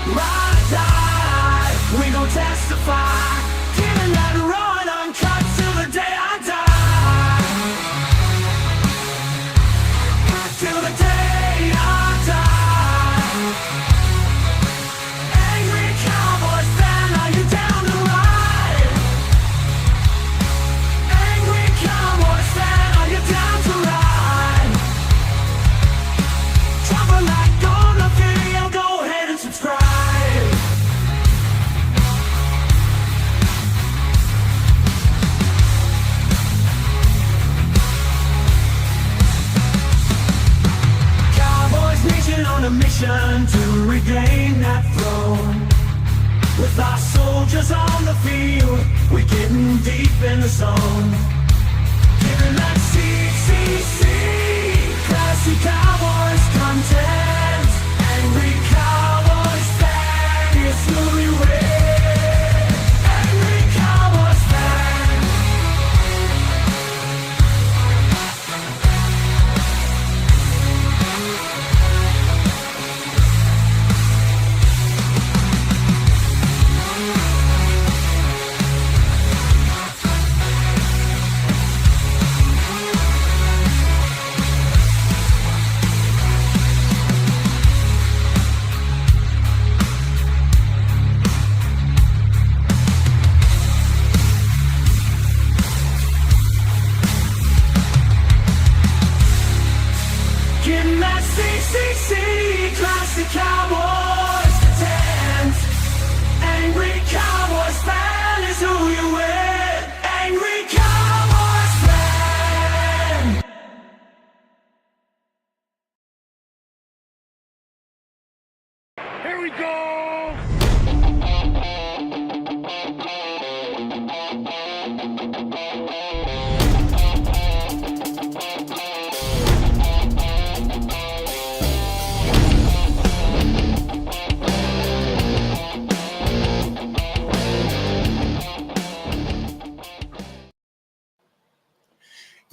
Ride or die, we gon' testify. Giving that raw and uncut till the day I die. Till the day I die. Angry Cowboys fan, are you down to ride? Angry Cowboys fan, are you down to ride? Drop a like on the video, go ahead and subscribe. Cowboys Nation on a mission to regain that throne. With our soldiers on the field, we're getting deep in the zone. Giving that CCC, classy Cowboys content. Angry Cowboys fan, it's who we with. Angry Cowboys fan. Getting that CCC, classic Cowboys content. Angry Cowboys fan is who you with. Angry Cowboys fan. Here we go!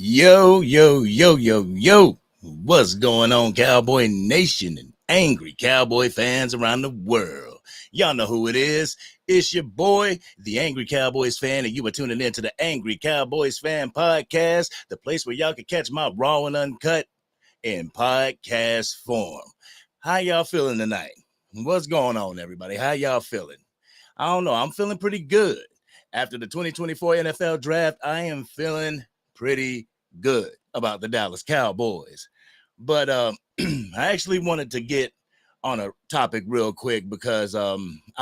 Yo, yo, yo, yo, yo. What's going on, Cowboy Nation and angry Cowboy fans around the world? Y'all know who it is. It's your boy, the Angry Cowboys fan, and you are tuning in to the Angry Cowboys Fan Podcast, the place where y'all can catch my raw and uncut in podcast form. How y'all feeling tonight? What's going on, everybody? How y'all feeling? I don't know. I'm feeling pretty good. After the 2024 NFL Draft, I am feeling pretty good about the Dallas Cowboys. But I actually wanted to get on a topic real quick because I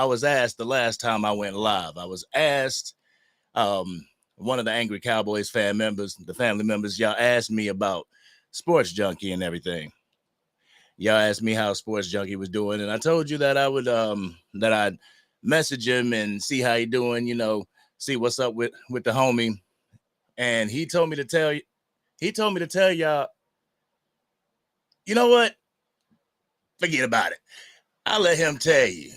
was asked the last time I went live. I was asked, one of the Angry Cowboys fan members, the family members, y'all asked me about Sports Junkie and everything. Y'all asked me how Sports Junkie was doing, and I told you that I would that I'd message him and see how he doing, see what's up with the homie. And he told me to tell y'all, you know what? Forget about it. I'll let him tell you.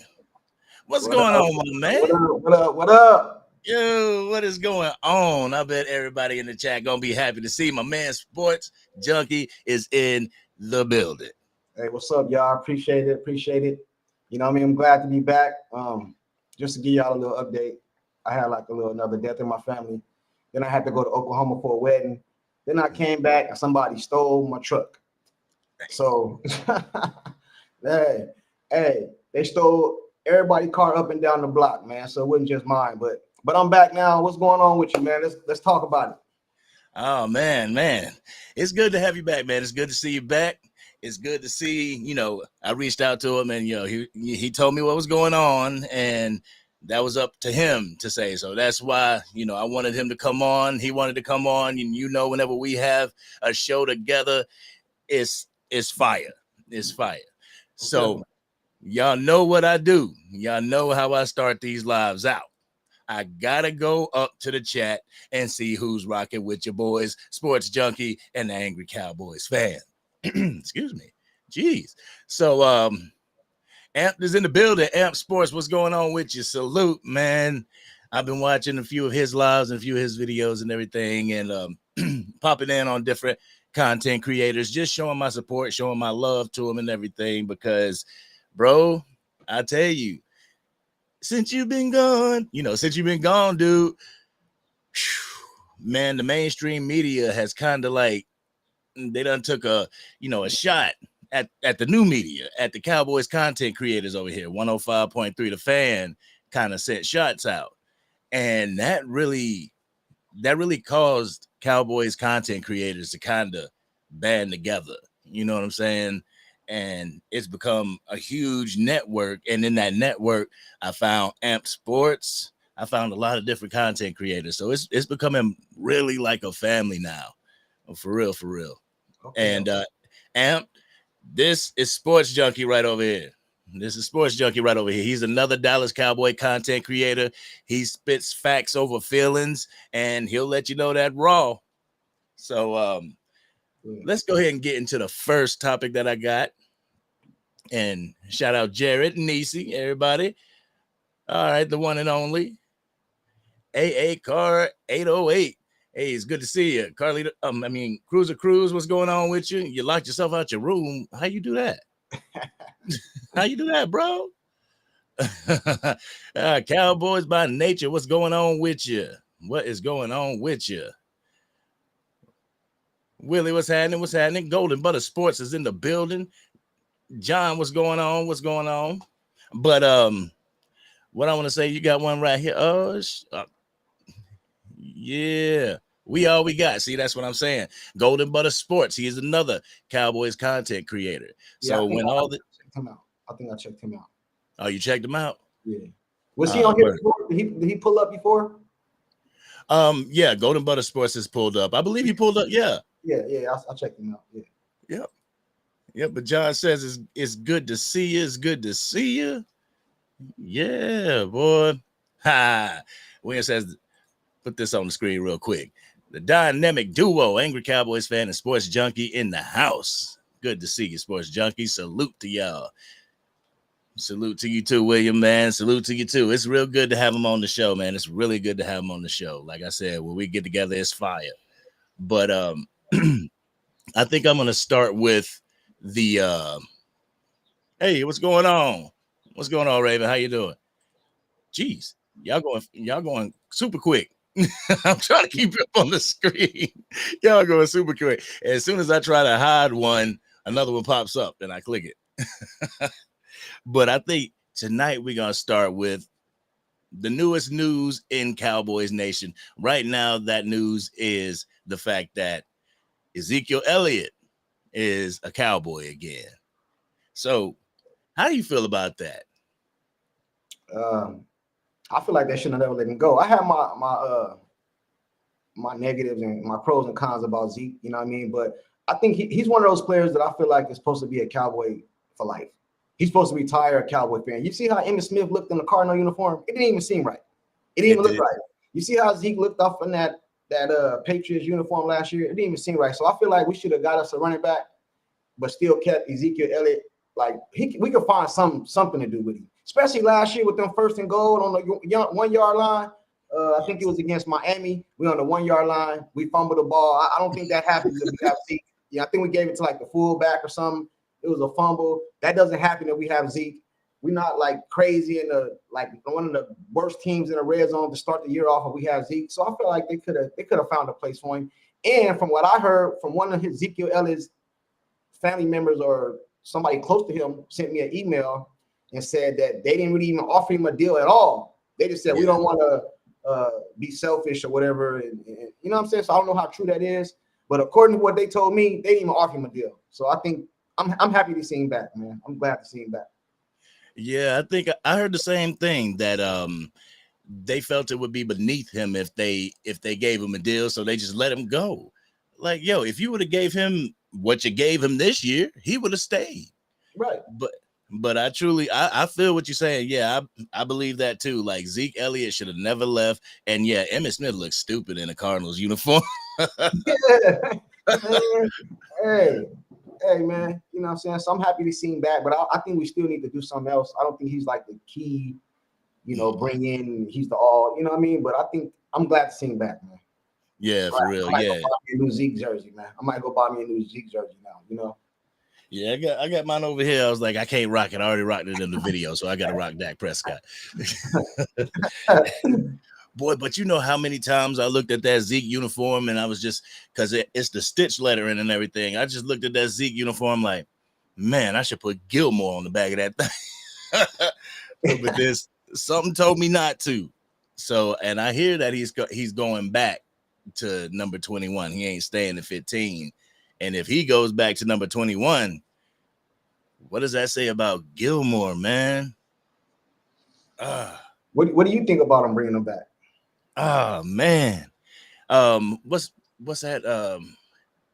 What's going on, my man? What up? Yo, what is going on? I bet everybody in the chat gonna be happy to see my man Sports Junkie is in the building. Hey, what's up, y'all? Appreciate it. You know what I mean? I'm glad to be back. Just to give y'all a little update, I had like another death in my family. Then I had to go to Oklahoma for a wedding. Then I came back and somebody stole my truck. So, hey, they stole everybody's car up and down the block, man. So it wasn't just mine, but I'm back now. What's going on with you, man? Let's talk about it. Oh man, it's good to have you back, man. It's good to see you back. It's good to see. I reached out to him, and he told me what was going on, and that was up to him to say. So that's why, I wanted him to come on. He wanted to come on. And whenever we have a show together, it's fire. It's fire. Okay. So y'all know what I do. Y'all know how I start these lives out. I gotta go up to the chat and see who's rocking with your boys, Sports Junkie and the Angry Cowboys fan. Excuse me. Jeez. So Amp is in the building. Amp Sports, what's going on with you? Salute, man. I've been watching a few of his lives and a few of his videos and everything, and popping in on different content creators, just showing my support, showing my love to him and everything, because, bro, I tell you, since you've been gone, dude, man, the mainstream media has kind of like they done took a shot at the new media, at the Cowboys content creators over here. 105.3 The Fan kind of sent shots out, and that really caused Cowboys content creators to kind of band together. You know what I'm saying? And it's become a huge network. And in that network, I found Amp Sports. I found a lot of different content creators. So it's becoming really like a family now. For real, for real. Okay. And Amp, this is Sports Junkie right over here. This is Sports Junkie right over here. He's another Dallas Cowboy content creator. He spits facts over feelings, and he'll let you know that raw. So let's go ahead and get into the first topic that I got. And shout out Jared, Nisi, everybody. All right, the one and only AA Car 808. Hey, it's good to see you, Carly. Cruiser Cruz. What's going on with you? You locked yourself out your room. How you do that? How you do that, bro? Cowboys by nature. What's going on with you? What is going on with you? Willie, what's happening? What's happening? Golden Butter Sports is in the building. John, what's going on? What's going on? But what I want to say, you got one right here. Yeah. We all we got. See, that's what I'm saying. Golden Butter Sports. He is another Cowboys content creator. So Yeah, when all the checked him out. I think I checked him out. Oh, you checked him out? Yeah. Was he on here before? Did he pull up before? Yeah, Golden Butter Sports is pulled up. I believe he pulled up. Yeah. Yeah. I checked him out. Yeah. Yep. But John says it's good to see you. It's good to see you. Yeah, boy. Ha. William says, put this on the screen real quick. The dynamic duo, Angry Cowboys fan and Sports Junkie in the house. Good to see you, Sports Junkie. Salute to y'all. Salute to you too, William, man. Salute to you too. It's real good to have him on the show, man. It's really good to have him on the show. Like I said, when we get together, it's fire. But I think I'm gonna start with the hey, what's going on? What's going on, Raven? How you doing? Jeez, y'all going super quick. I'm trying to keep it on the screen. Y'all going super quick. As soon as I try to hide one, another one pops up and I click it. But I think tonight we're going to start with the newest news in Cowboys Nation. Right now, that news is the fact that Ezekiel Elliott is a Cowboy again. So how do you feel about that? I feel like they shouldn't have never let him go. I have my negatives and my pros and cons about Zeke, you know what I mean? But I think he's one of those players that I feel like is supposed to be a Cowboy for life. He's supposed to retire a Cowboy fan. You see how Emmitt Smith looked in the Cardinal uniform? It didn't even seem right. It didn't even look right. You see how Zeke looked off in that Patriots uniform last year? It didn't even seem right. So I feel like we should have got us a running back, but still kept Ezekiel Elliott. Like we could find something to do with him. Especially last year with them 1st and goal on the 1 yard line. I think it was against Miami. We on the 1 yard line. We fumbled the ball. I don't think that happens if we have Zeke. Yeah, I think we gave it to like the fullback or something. It was a fumble. That doesn't happen if we have Zeke. We're not like crazy in one of the worst teams in the red zone to start the year off if we have Zeke. So I feel like they could have found a place for him. And from what I heard from one of his Ezekiel Elliott's family members or somebody close to him sent me an email and said that they didn't really even offer him a deal at all. They just said, we don't want to be selfish or whatever. And you know what I'm saying? So I don't know how true that is. But according to what they told me, they didn't even offer him a deal. So I think I'm happy to see him back, man. I'm glad to see him back. Yeah, I think I heard the same thing that they felt it would be beneath him if they gave him a deal. So they just let him go. Like, yo, if you would have gave him what you gave him this year, he would have stayed. Right. But I truly, I feel what you're saying. Yeah, I believe that too. Like Zeke Elliott should have never left. And yeah, Emmitt Smith looks stupid in a Cardinals uniform. Yeah. Hey, man. You know what I'm saying? So I'm happy to see him back. But I think we still need to do something else. I don't think he's like the key, bring in, he's the all, you know what I mean? But I think I'm glad to see him back, man. Yeah, for real. I might go buy me a new Zeke jersey, man. I might go buy me a new Zeke jersey now, Yeah, I got mine over here. I was like, I can't rock it. I already rocked it in the video, so I got to rock Dak Prescott. Boy, but you know how many times I looked at that Zeke uniform and I was just because it's the stitch lettering and everything. I just looked at that Zeke uniform like, man, I should put Gilmore on the back of that thing. But this something told me not to. So, and I hear that he's going back to number 21. He ain't staying at 15. And if he goes back to number 21, what does that say about Gilmore, man? What do you think about him bringing him back? Man. What's that?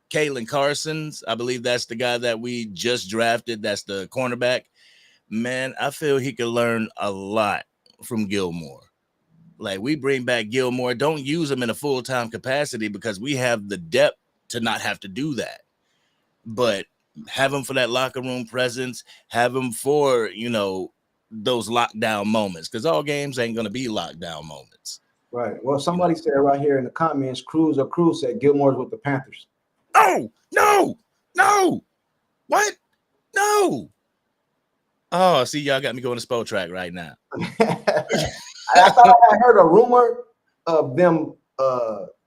Kalen Carson's. I believe that's the guy that we just drafted. That's the cornerback. Man, I feel he could learn a lot from Gilmore. Like, we bring back Gilmore, don't use him in a full-time capacity because we have the depth to not have to do that. But have him for that locker room presence, have him for, those lockdown moments, because all games ain't going to be lockdown moments. Right. Well, somebody said right here in the comments, Cruz said Gilmore's with the Panthers. Oh, no. What? No. Oh, see, y'all got me going to Spo Track right now. I thought I heard a rumor of them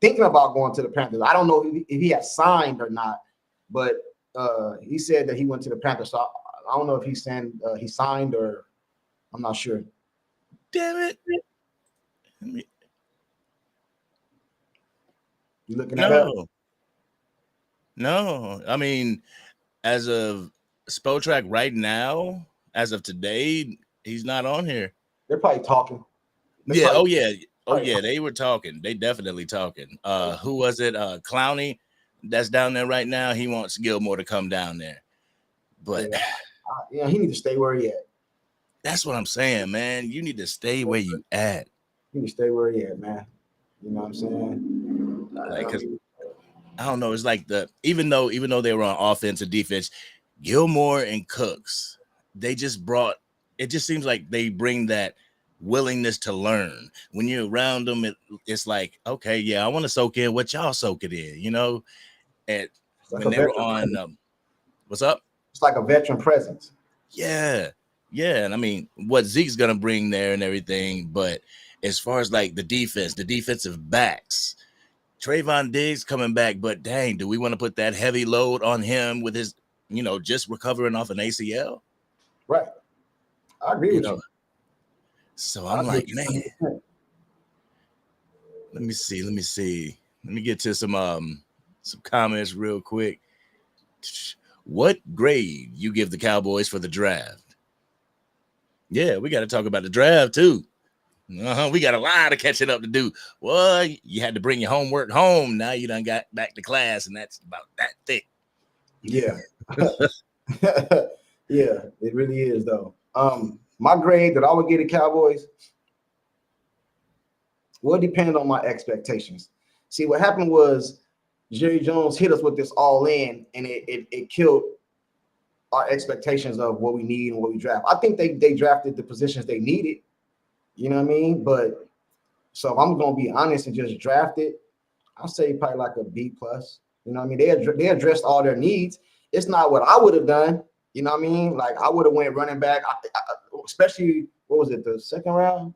thinking about going to the Panthers. I don't know if he has signed or not, but he said that he went to the Panthers. So I don't know if he signed or I'm not sure. Damn it. You looking at that? No. I mean, as of Spo Track right now, as of today, he's not on here. They're probably talking. Yeah. They were talking. They definitely talking. Who was it? Clowney that's down there right now. He wants Gilmore to come down there. But yeah, he needs to stay where he at. That's what I'm saying, man. You need to stay where you at. You need to stay where he at, man. You know what I'm saying? Like, cause I don't know. It's like even though they were on offense and defense, Gilmore and Cooks, they just brought. It just seems like they bring that willingness to learn. When you're around them, it's like, okay, yeah, I want to soak in what y'all soak it in, And like when they were on, what's up? It's like a veteran presence. Yeah. And I mean, what Zeke's gonna bring there and everything, but as far as like the defensive backs, Trayvon Diggs coming back, but dang, do we want to put that heavy load on him with his, just recovering off an ACL? Right. I agree with you. So I'm like, man, let me see. Let me get to some comments real quick. What grade you give the Cowboys for the draft? Yeah, we got to talk about the draft too. We got a lot of catching up to do. Well, you had to bring your homework home. Now you done got back to class, and that's about that thick. Yeah. Yeah, it really is though. My grade that I would give the Cowboys will depend on my expectations. See, what happened was Jerry Jones hit us with this all in, and it killed our expectations of what we need and what we draft. I think they drafted the positions they needed. You know what I mean? But so if I'm gonna be honest and just draft it, I'll say probably like a B plus. You know what I mean? They addressed all their needs. It's not what I would have done. You know what I mean? Like I would have went running back, especially what was it, the second round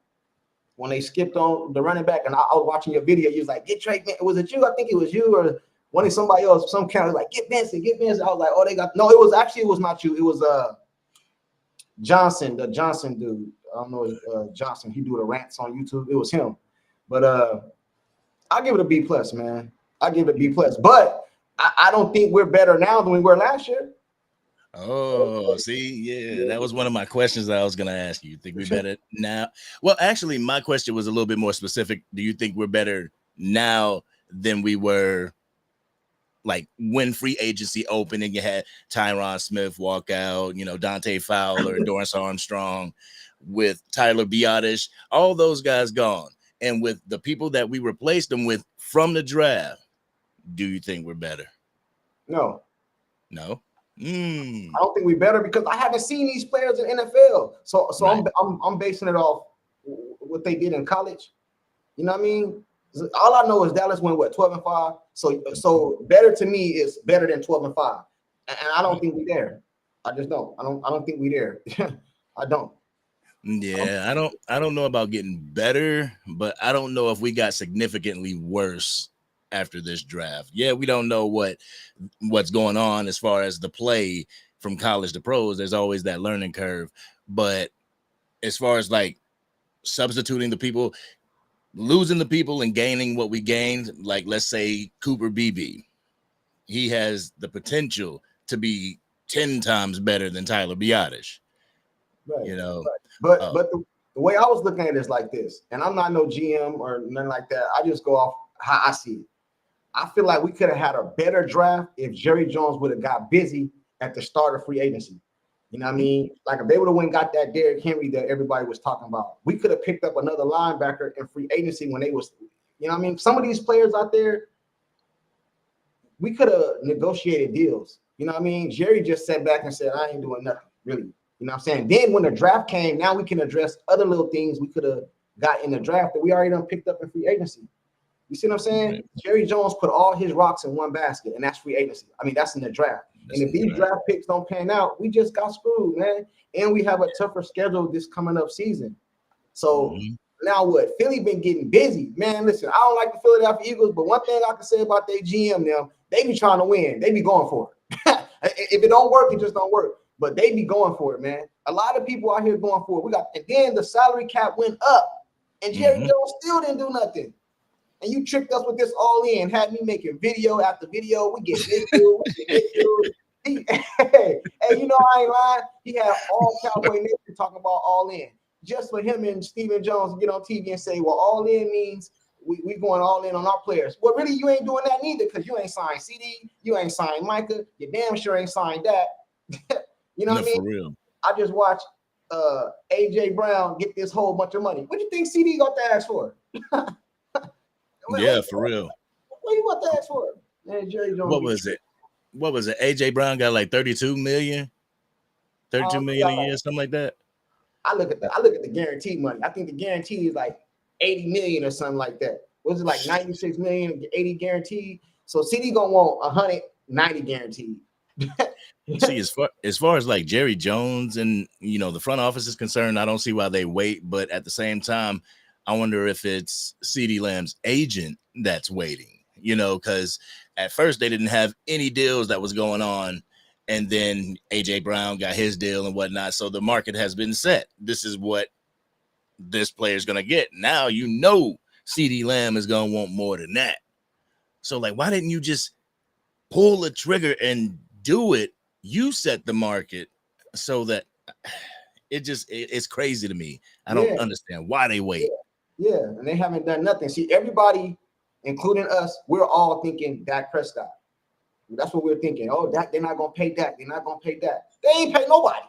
when they skipped on the running back. And I was watching your video. You was like, get Trey. Was it you? I think it was you or one of somebody else. Some kind of like get Benson. I was like, oh, they got no. It was not you. It was Johnson, the Johnson dude. I don't know Johnson. He do the rants on YouTube. It was him. But I'll give it a B plus, man. I'll give it a B plus. But I don't think we're better now than we were last year. Oh, see, yeah, that was one of my questions that I was going to ask you. You think we're better now? Well, actually, my question was a little bit more specific. Do you think we're better now than we were, like, when free agency opened and you had Tyron Smith walk out, Dante Fowler, Dorrance Armstrong, with Tyler Biotish, all those guys gone, and with the people that we replaced them with from the draft, do you think we're better? No. I don't think we better because I haven't seen these players in NFL. So right. I'm basing it off what they did in college. You know what I mean? All I know is Dallas went 12-5. So better to me is better than 12-5, and I don't think we're there. I just don't. I don't think we there. I don't. Yeah, I don't know about getting better, but I don't know if we got significantly worse after this draft. Yeah, we don't know what's going on as far as the play from college to pros. There's always that learning curve, but as far as like substituting the people, losing the people and gaining what we gained, like let's say Cooper Beebe, he has the potential to be 10 times better than Tyler Biotish. Right. You know, But the way I was looking at it is like this, and I'm not no GM or nothing like that. I just go off how I see it. I feel like we could have had a better draft if Jerry Jones would have got busy at the start of free agency. You know what I mean? Like if they would have went and got that Derrick Henry that everybody was talking about, we could have picked up another linebacker in free agency when they was, you know what I mean? Some of these players out there, we could have negotiated deals. You know what I mean? Jerry just sat back and said, I ain't doing nothing, really. You know what I'm saying? Then when the draft came, now we can address other little things we could have got in the draft that we already done picked up in free agency. You see what I'm saying? Right. Jerry Jones put all his rocks in one basket, and that's free agency. I mean, that's in the draft. That's and if these draft picks don't pan out, we just got screwed, man. And we have a tougher schedule this coming up season. So now what? Philly been getting busy. Man, listen, I don't like the Philadelphia Eagles, but one thing I can say about their GM now, they be trying to win. They be going for it. If it don't work, it just don't work. But they be going for it, man. A lot of people out here going for it. And then the salary cap went up, and Jerry Jones still didn't do nothing. And you tricked us with this all in, had me making video after video. We get this dude, we get this dude. Hey, you know I ain't lying. He had all Cowboy Nation talking about all in. Just for him and Stephen Jones to get on TV and say, well, all in means we going all in on our players. Well, really, you ain't doing that neither because you ain't signed CD, you ain't signed Micah, you damn sure ain't signed that. You know what I mean? For real. I just watched AJ Brown get this whole bunch of money. What do you think CD got to ask for? For real. What do you want to ask for? Man, Jerry Jones. What was it? AJ Brown got like 32 million a year, something like that. I look at the guaranteed money. I think the guarantee is like 80 million or something like that. Was it like 96 million, 80 guaranteed? So CD gonna want 190 guaranteed. See, as far as like Jerry Jones and the front office is concerned, I don't see why they wait. But at the same time, I wonder if it's CeeDee Lamb's agent that's waiting, because at first they didn't have any deals that was going on. And then AJ Brown got his deal and whatnot. So the market has been set. This is what this player is going to get. Now, CeeDee Lamb is going to want more than that. So like, why didn't you just pull the trigger and do it? You set the market so that it's crazy to me. I don't understand why they wait. Yeah, and they haven't done nothing. See, everybody, including us, we're all thinking Dak Prescott. That's what we're thinking. Oh, Dak, they're not gonna pay Dak. They're not gonna pay Dak. They ain't pay nobody.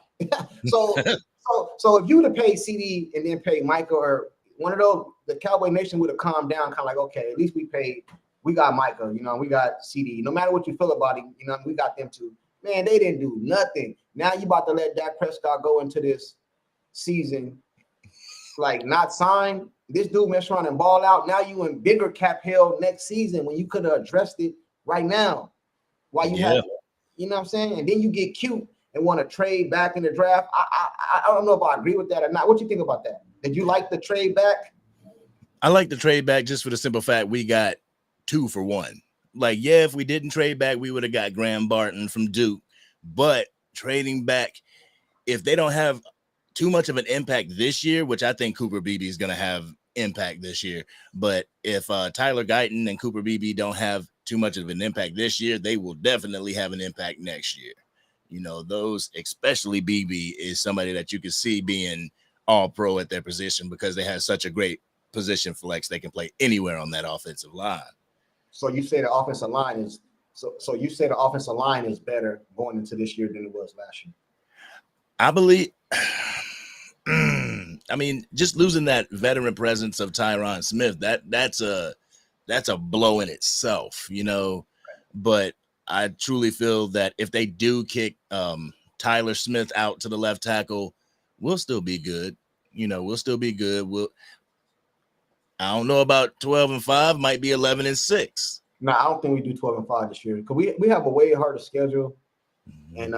so if you would have paid CD and then paid Micah or one of those, the Cowboy Nation would have calmed down, kind of like, okay, at least we got Micah, we got CD. No matter what you feel about him, we got them too. Man, they didn't do nothing. Now you about to let Dak Prescott go into this season like not signed. This dude mess around and ball out. Now you in bigger cap hell next season when you could have addressed it right now. Why you have, you know what I'm saying? And then you get cute and want to trade back in the draft. I don't know if I agree with that or not. What you think about that? Did you like the trade back? I like the trade back just for the simple fact we got 2 for 1. Like, if we didn't trade back, we would have got Graham Barton from Duke. But trading back, if they don't have too much of an impact this year, which I think Cooper Beebe is going to have impact this year. But if Tyler Guyton and Cooper Beebe don't have too much of an impact this year, they will definitely have an impact next year. Those, especially Beebe, is somebody that you can see being all pro at their position because they have such a great position flex. They can play anywhere on that offensive line. So you say the offensive line is better going into this year than it was last year. I believe. I mean, just losing that veteran presence of Tyron Smith, that's a blow in itself, But I truly feel that if they do kick Tyler Smith out to the left tackle, we'll still be good. We'll still be good. I don't know about 12-5, might be 11-6. No, I don't think we do 12-5 this year because we have a way harder schedule, and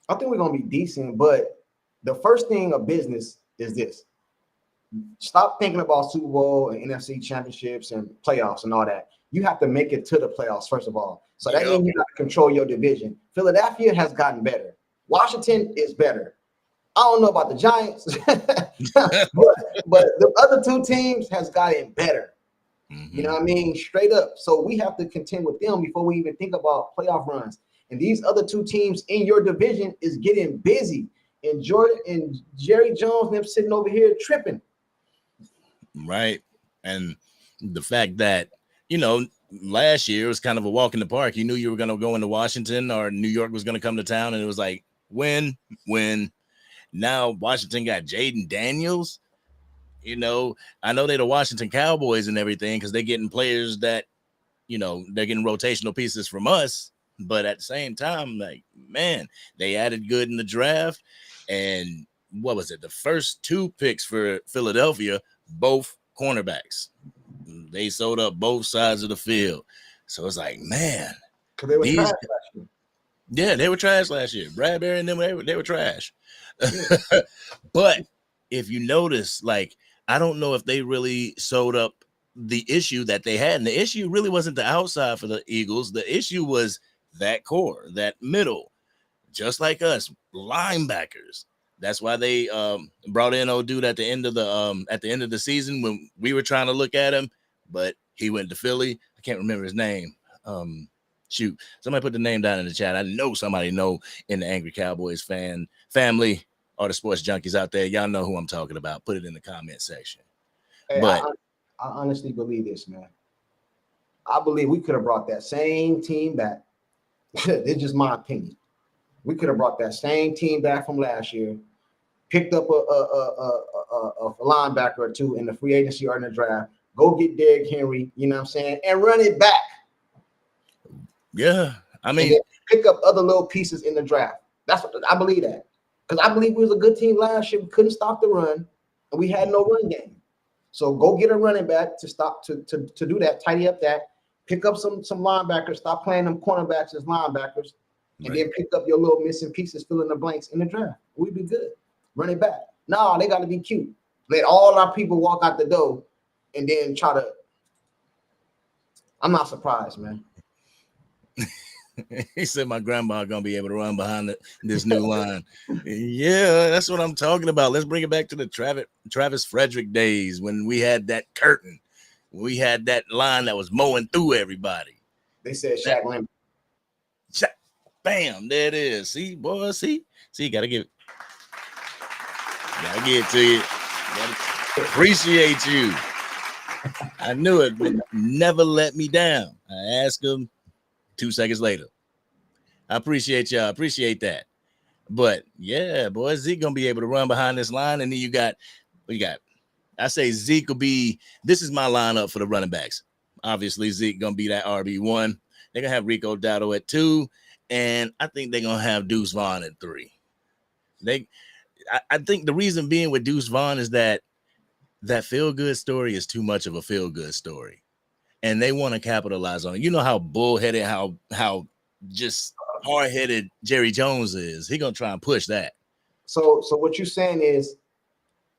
I think we're gonna be decent, but the first thing of business is this. Stop thinking about Super Bowl and NFC championships and playoffs and all that. You have to make it to the playoffs, first of all. So that Yep. means you got to control your division. Philadelphia has gotten better. Washington is better. I don't know about the Giants, but the other two teams has gotten better. You know what I mean? Straight up. So we have to contend with them before we even think about playoff runs. And these other two teams in your division is getting busy. And Jordan and Jerry Jones and them sitting over here tripping. Right. And the fact that, last year was kind of a walk in the park. You knew you were going to go into Washington or New York was going to come to town. And it was like, win. Now Washington got Jaden Daniels. I know they're the Washington Cowboys and everything because they're getting players that, they're getting rotational pieces from us. But at the same time, like, man, they added good in the draft. And what was it? The first two picks for Philadelphia, both cornerbacks. They sold up both sides of the field. So it's like, man. Because they were trash last year. Yeah, they were trash last year. Bradbury and them, they were trash. Yeah. But if you notice, like, I don't know if they really sold up the issue that they had. And the issue really wasn't the outside for the Eagles. The issue was that core, that middle, just like us, linebackers. That's why they brought in old dude at the end of the season when we were trying to look at him, but he went to Philly. I can't remember his name. Shoot, somebody put the name down in the chat. I know somebody know in the Angry Cowboys family or the sports junkies out there. Y'all know who I'm talking about. Put it in the comment section. Hey, but I honestly believe this, man. I believe we could have brought that same team back. It's just my opinion. We could have brought that same team back from last year, picked up a linebacker or two in the free agency or in the draft, go get Derrick Henry, you know what I'm saying, and run it back. Yeah, I mean, pick up other little pieces in the draft. That's what I believe that. Because I believe we was a good team last year. We couldn't stop the run, and we had no run game. So go get a running back to stop to do that, tidy up that, pick up some linebackers, stop playing them cornerbacks as linebackers. And then pick up your little missing pieces, fill in the blanks in the draft. We'd be good. Run it back. No, they got to be cute. Let all our people walk out the door and then try to. I'm not surprised, man. He said my grandma gonna be able to run behind this new line. Yeah, that's what I'm talking about. Let's bring it back to the Travis Frederick days when we had that curtain. We had that line that was mowing through everybody. They said Shaq Leonard. Bam, there it is. See, boy, see, gotta give it to you. Appreciate you. I knew it, but never let me down. I asked him 2 seconds later. I appreciate y'all. Appreciate that. But yeah, boy, Zeke gonna be able to run behind this line, and then you got. I say Zeke will be. This is my lineup for the running backs. Obviously, Zeke gonna be that RB1. They're gonna have Rico Dowdle at 2. And I think they're gonna have Deuce Vaughn at 3. I think the reason being with Deuce Vaughn is that feel-good story is too much of a feel-good story, and they want to capitalize on it. You know how bullheaded, how just hard-headed Jerry Jones is. He gonna try and push that. So what you're saying is,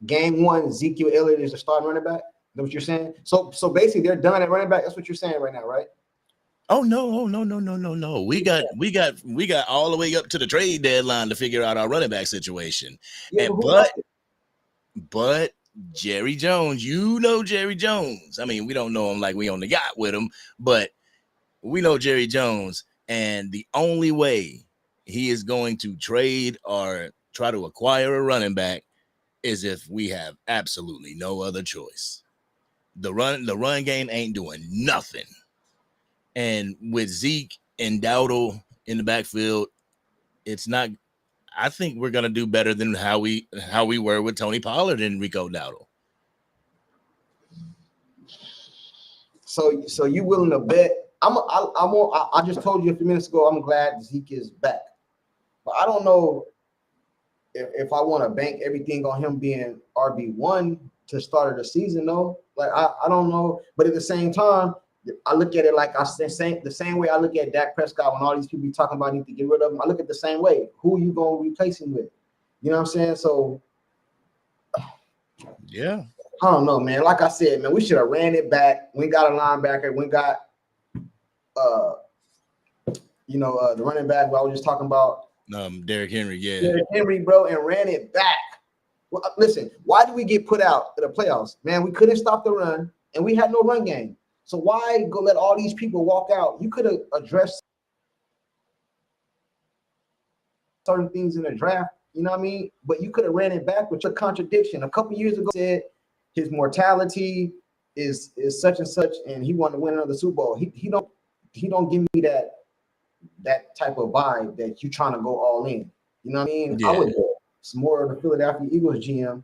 game one, Ezekiel Elliott is the starting running back. Is that what you're saying? So basically, they're done at running back. That's what you're saying right now, right? Oh no. We got all the way up to the trade deadline to figure out our running back situation. Yeah, but Jerry Jones, Jerry Jones. I mean, we don't know him like we on the yacht with him, but we know Jerry Jones, and the only way he is going to trade or try to acquire a running back is if we have absolutely no other choice. The run game ain't doing nothing. And with Zeke and Dowdle in the backfield, it's not. I think we're gonna do better than how we were with Tony Pollard and Rico Dowdle. So you willing to bet? I just told you a few minutes ago. I'm glad Zeke is back, but I don't know if I want to bank everything on him being RB1 to start of the season. Though, like I don't know, but at the same time, I look at it like the same way I look at Dak Prescott when all these people be talking about need to get rid of him. I look at the same way. Who are you going to replace him with? You know what I'm saying? So, yeah. I don't know, man. Like I said, man, we should have ran it back. We got a linebacker. We got, the running back I was just talking about. Derrick Henry, yeah. Derrick Henry, bro, and ran it back. Well, listen, why did we get put out in the playoffs? Man, we couldn't stop the run, and we had no run game. So why go let all these people walk out? You could have addressed certain things in the draft, you know what I mean? But you could have ran it back with your contradiction. A couple years ago, said his mortality is such and such, and he wanted to win another Super Bowl. He don't give me that type of vibe that you trying to go all in. You know what I mean? Yeah. I would go. It's more of the Philadelphia Eagles GM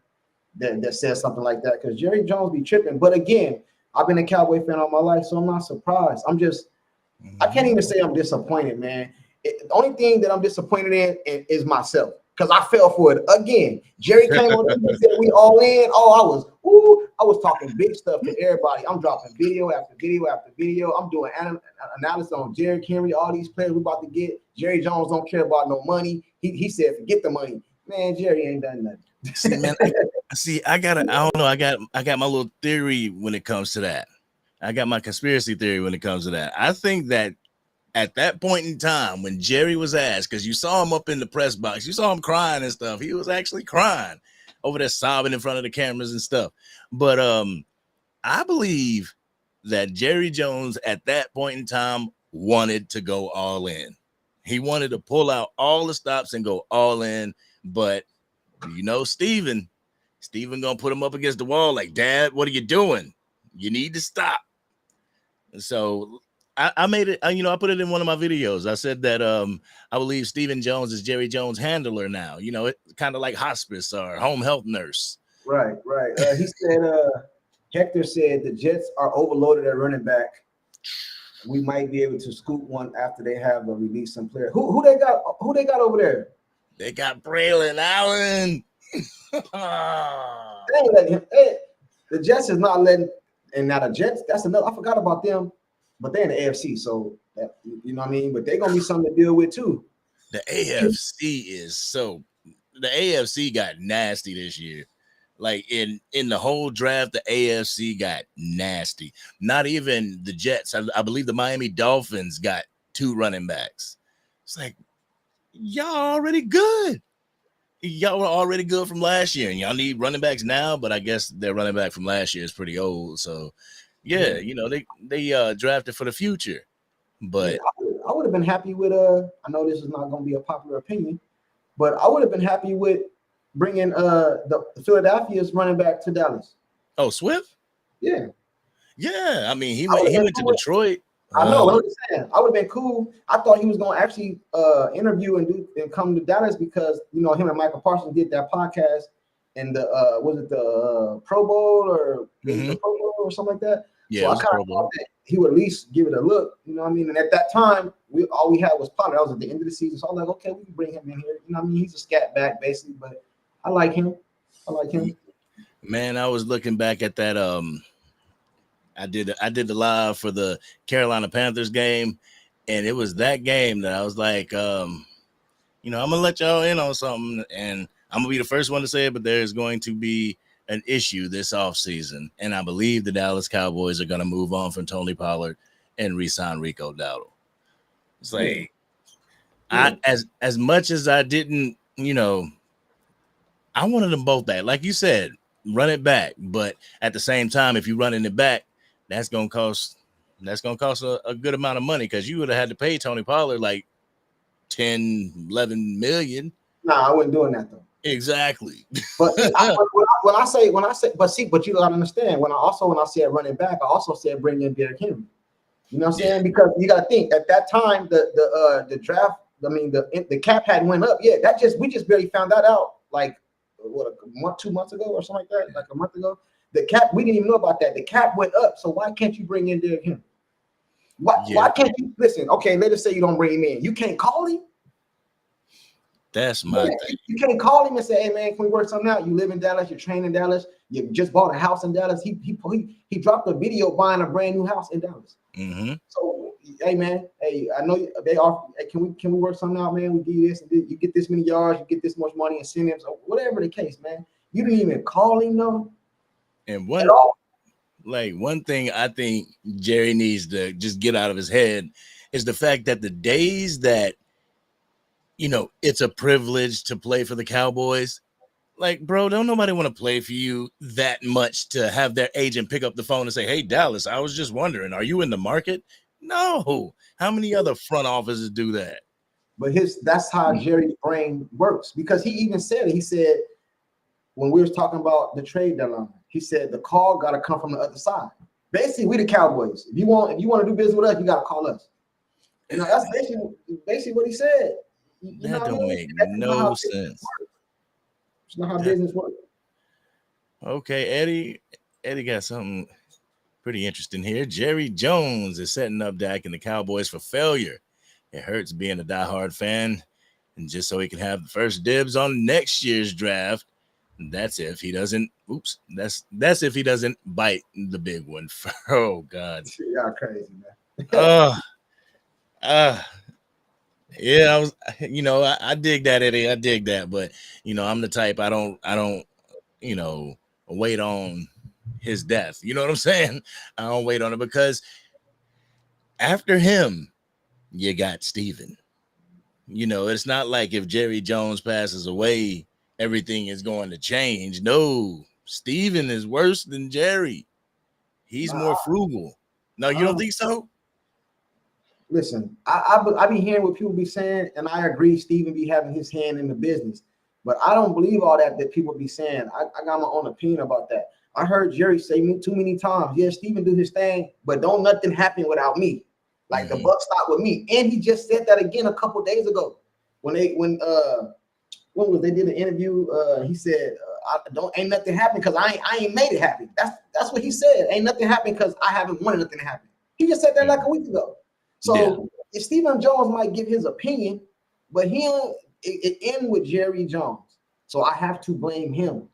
that says something like that because Jerry Jones be tripping. But again, I've been a Cowboy fan all my life, so I'm not surprised. I can't even say I'm disappointed, man. The only thing that I'm disappointed in is myself because I fell for it again. Jerry came on and said we all in. Oh, I was talking big stuff to everybody. I'm dropping video after video after video. I'm doing analysis on Derrick Henry, all these players we're about to get. Jerry Jones don't care about no money. He said forget the money. Man, Jerry ain't done nothing. See, man, I don't know. I got my little theory when it comes to that. I got my conspiracy theory when it comes to that. I think that at that point in time when Jerry was asked, because you saw him up in the press box, you saw him crying and stuff. He was actually crying over there, sobbing in front of the cameras and stuff. But I believe that Jerry Jones at that point in time wanted to go all in. He wanted to pull out all the stops and go all in. But Steven gonna put him up against the wall like, Dad, what are you doing? You need to stop. So I made it, I put it in one of my videos. I said that I believe Stephen Jones is Jerry Jones' handler now. It's kind of like hospice or home health nurse. Right. He said, Hector said the Jets are overloaded at running back. We might be able to scoop one after they have a release some player. Who they got over there? They got Braylon Allen. They ain't letting him. The Jets is not letting, and now the Jets, that's another. I forgot about them, but they're in the AFC, so that, you know what I mean. But they're gonna be something to deal with too. The AFC got nasty this year. Like in the whole draft, the AFC got nasty. Not even the Jets. I believe the Miami Dolphins got 2 running backs. It's like, y'all already good. Y'all were already good from last year, and y'all need running backs now. But I guess their running back from last year is pretty old. So, yeah, they drafted for the future. But I would have been happy with I know this is not going to be a popular opinion, but I would have been happy with bringing the Philadelphia's running back to Dallas. Oh, Swift? Yeah. I mean, he went to Detroit. I know what I'm saying. I would have been cool. I thought he was going to actually interview and come to Dallas because him and Michael Parsons did that podcast and the was it the Pro Bowl or the Pro Bowl or something like that. Yeah, so I kind of thought that he would at least give it a look. You know what I mean? And at that time, all we had was Pollard. That was at the end of the season. So I was like, okay, we can bring him in here. You know what I mean? He's a scat back basically, but I like him. Man, I was looking back at that. I did the live for the Carolina Panthers game, and it was that game that I was like, I'm gonna let y'all in on something, and I'm gonna be the first one to say it, but there's going to be an issue this offseason, and I believe the Dallas Cowboys are gonna move on from Tony Pollard and re-sign Rico Dowdle. It's like as much as I didn't, I wanted them both back. Like you said, run it back, but at the same time, if you're running it back, that's gonna cost a good amount of money because you would have had to pay Tony Pollard like 10, 11 million. Nah, I wasn't doing that though. Exactly. But when I say, but you gotta understand when I said running back, I also said bring in Derrick Henry. You know what I'm saying? Because you gotta think at that time the draft, I mean the cap had went up. Yeah, we just barely found that out like a month, 2 months ago or something like that, like a month ago. The cap, we didn't even know about that. The cap went up, so why can't you bring in Derrick Henry? Why can't you listen? Okay, let us say you don't bring him in. You can't call him. That's my thing. You can't call him and say, "Hey man, can we work something out? You live in Dallas, you're trained in Dallas, you just bought a house in Dallas." He dropped a video buying a brand new house in Dallas. Mm-hmm. So hey man, hey, I know they offer. Hey, can we work something out, man? We give you this, and this. You get this many yards, you get this much money, incentives, or whatever the case, man. You didn't even call him though. And one thing I think Jerry needs to just get out of his head is the fact that the days that it's a privilege to play for the Cowboys. Like, bro, don't nobody want to play for you that much to have their agent pick up the phone and say, "Hey, Dallas, I was just wondering, are you in the market?" No. How many other front offices do that? But that's how Jerry's brain works, because he even said it. He said when we was talking about the trade deadline, he said the call got to come from the other side. Basically, we the Cowboys. If you want to do business with us, you got to call us. That's basically what he said. That don't make no sense. It's not how business works. Okay, Eddie got something pretty interesting here. Jerry Jones is setting up Dak and the Cowboys for failure. It hurts being a diehard fan, and just so he can have the first dibs on next year's draft. That's if he doesn't. Oops. That's if he doesn't bite the big one. Oh God. Y'all crazy, man. Yeah, I dig that, Eddie. I dig that, but I'm the type I don't wait on his death. You know what I'm saying? I don't wait on it, because after him, you got Steven. It's not like if Jerry Jones passes away, everything is going to change. No, Steven is worse than Jerry. He's more frugal. No, you don't think so? Listen, I be hearing what people be saying, and I agree Steven be having his hand in the business. But I don't believe all that people be saying. I got my own opinion about that. I heard Jerry say too many times, yeah, Steven do his thing, but don't nothing happen without me. Like the buck stop with me. And he just said that again a couple days ago. When they did the interview, he said, ain't nothing happen because I ain't made it happen. That's what he said. Ain't nothing happen because I haven't wanted nothing to happen. He just said that like a week ago. So if Stephen Jones might give his opinion, but it end with Jerry Jones. So I have to blame him.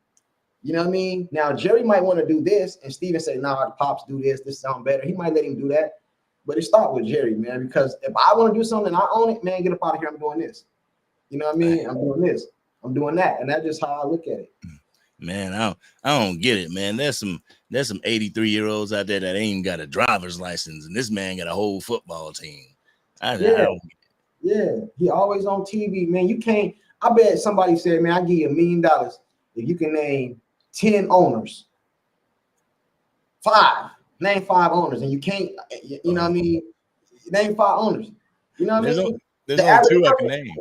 You know what I mean? Now Jerry might want to do this, and Steven say, "Nah, the pops do this. This sound better." He might let him do that, but it start with Jerry, man. Because if I want to do something, I own it, man. Get up out of here. I'm doing this. You know what I mean? I'm doing this. I'm doing that, and that's just how I look at it. Man, I don't get it, man. There's some 83-year-olds out there that ain't even got a driver's license, and this man got a whole football team. Yeah, he always on TV, man. You can't. I bet somebody said, "Man, I give you $1 million if you can name 10 owners, name 5 owners," and you can't. You know what I mean? Name 5 owners. You know what I mean? There's only 2 I can name.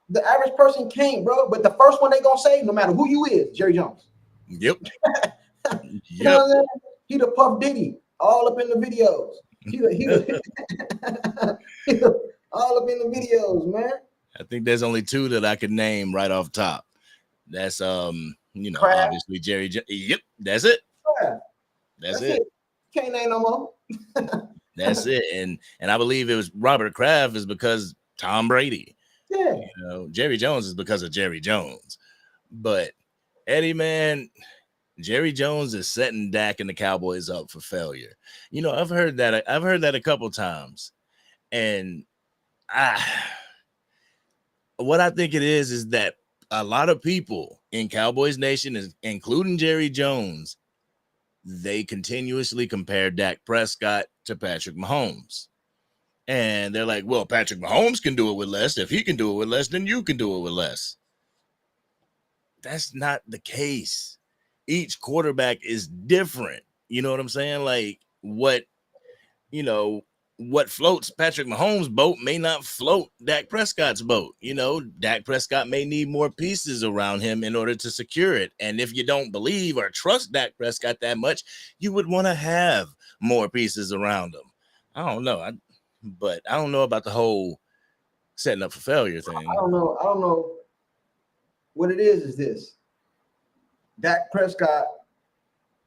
The average person can't, bro. But the first one they gonna say, no matter who you is, Jerry Jones. Yep. You know what I'm saying? He the Puff Diddy, all up in the videos. He all up in the videos, man. I think there's only 2 that I could name right off top. That's Crab. Obviously Jerry. Yep, that's it. Crab. That's it. Can't name no more. That's it. And I believe it was Robert Kraft is because Tom Brady. Yeah. Jerry Jones is because of Jerry Jones. But Eddie, man, Jerry Jones is setting Dak and the Cowboys up for failure. I've heard that a couple times. And what I think it is that a lot of people in Cowboys Nation, including Jerry Jones, they continuously compare Dak Prescott to Patrick Mahomes. And they're like, well, Patrick Mahomes can do it with less. If he can do it with less, then you can do it with less. That's not the case. Each quarterback is different. You know what I'm saying? Like what floats Patrick Mahomes' boat may not float Dak Prescott's boat. Dak Prescott may need more pieces around him in order to secure it. And if you don't believe or trust Dak Prescott that much, you would want to have more pieces around him. I don't know. But I don't know about the whole setting up for failure thing. I don't know. What it is this. Dak Prescott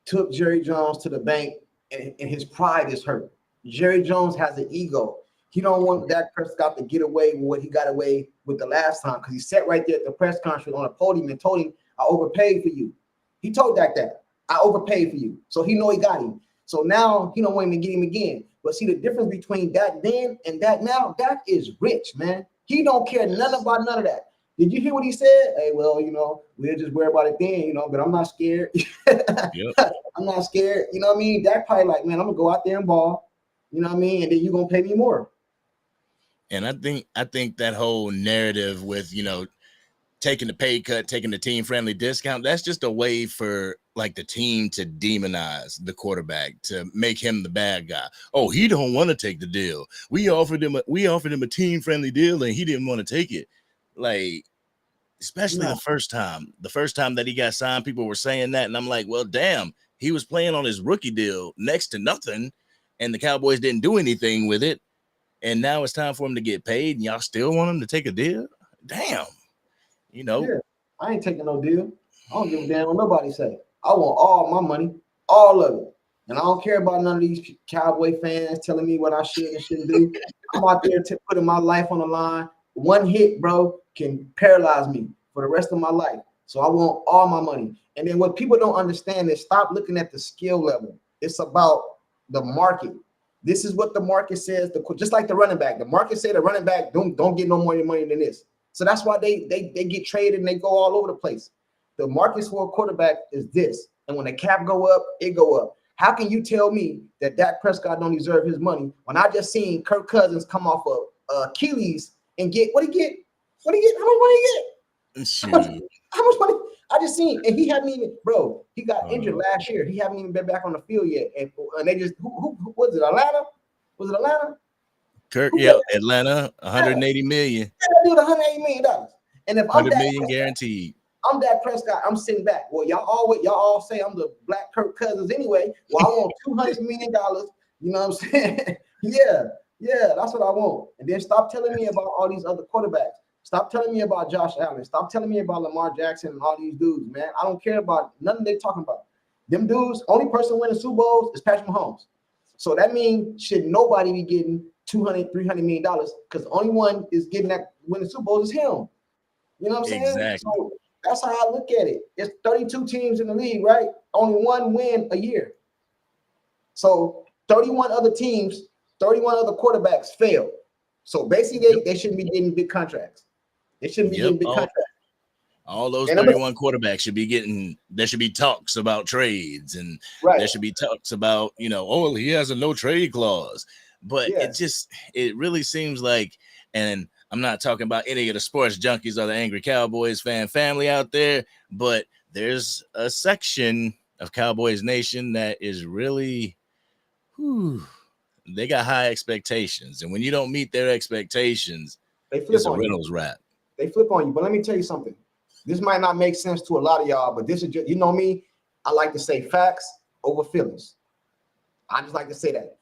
took Jerry Jones to the bank, and his pride is hurt. Jerry Jones has an ego. He don't want Dak Prescott to get away with what he got away with the last time because he sat right there at the press conference on a podium and told him, I overpaid for you. He told Dak that. I overpaid for you. So he know he got him. So now he don't want him to get him again. But see the difference between Dak then and Dak now? Dak is rich, man. He don't care nothing about none of that. Did you hear what he said? Hey, well, we'll just worry about it then, but I'm not scared. Yep. I'm not scared. You know what I mean? Dak probably like, man, I'm going to go out there and ball. You know what I mean? And then you're going to pay me more. And I think that whole narrative with, taking the pay cut, taking the team friendly discount, that's just a way for like the team to demonize the quarterback, to make him the bad guy. Oh, he don't want to take the deal. We offered him a team friendly deal and he didn't want to take it. Like, especially the first time that he got signed, people were saying that. And I'm like, well, damn, he was playing on his rookie deal next to nothing. And the Cowboys didn't do anything with it. And now it's time for him to get paid. And y'all still want him to take a deal? Damn. Yeah, I ain't taking no deal. I don't give a damn what nobody say. I want all my money, all of it. And I don't care about none of these Cowboy fans telling me what I should and shouldn't do. I'm out there putting my life on the line. One hit, bro, can paralyze me for the rest of my life. So I want all my money. And then what people don't understand is stop looking at the skill level. It's about the market. This is what the market says. Just like the running back. The market say the running back don't get no more money than this. So that's why they get traded and they go all over the place. The market for a quarterback is this. And when the cap go up, it go up. How can you tell me that Dak Prescott don't deserve his money when I just seen Kirk Cousins come off of Achilles and get what he get? What he get? How much money he get? How much money? I just seen, and he haven't even, bro. He got injured last year. He haven't even been back on the field yet. And they just who was it? Atlanta? Was it Atlanta? Kirk, Atlanta, 180 million. Yeah, dude, $180 million. And if I'm 100 million Prescott, guaranteed. I'm Dak Prescott. I'm sitting back. Well, y'all all say I'm the black Kirk Cousins anyway. Well, I want $200 million. You know what I'm saying? yeah, that's what I want. And then stop telling me about all these other quarterbacks. Stop telling me about Josh Allen. Stop telling me about Lamar Jackson and all these dudes, man. I don't care about nothing they're talking about. Them dudes, only person winning Super Bowls is Patrick Mahomes. So that means should nobody be getting $200, $300 million because the only one is getting that winning Super Bowls is him. You know what I'm saying? Exactly. So that's how I look at it. It's 32 teams in the league, right? Only one win a year. So 31 other teams, 31 other quarterbacks fail. So basically, they shouldn't be getting big contracts. They shouldn't be getting big contracts. All those 31 quarterbacks should be getting, there should be talks about trades, and there should be talks about, oh, he has a no trade clause. But it really seems like, and I'm not talking about any of the sports junkies or the angry Cowboys family out there, but there's a section of Cowboys Nation that is really, they got high expectations. And when you don't meet their expectations, it's a Reynolds wrap. They flip on you. But let me tell you something. This might not make sense to a lot of y'all, but this is just, me, I like to say facts over feelings. I just like to say that.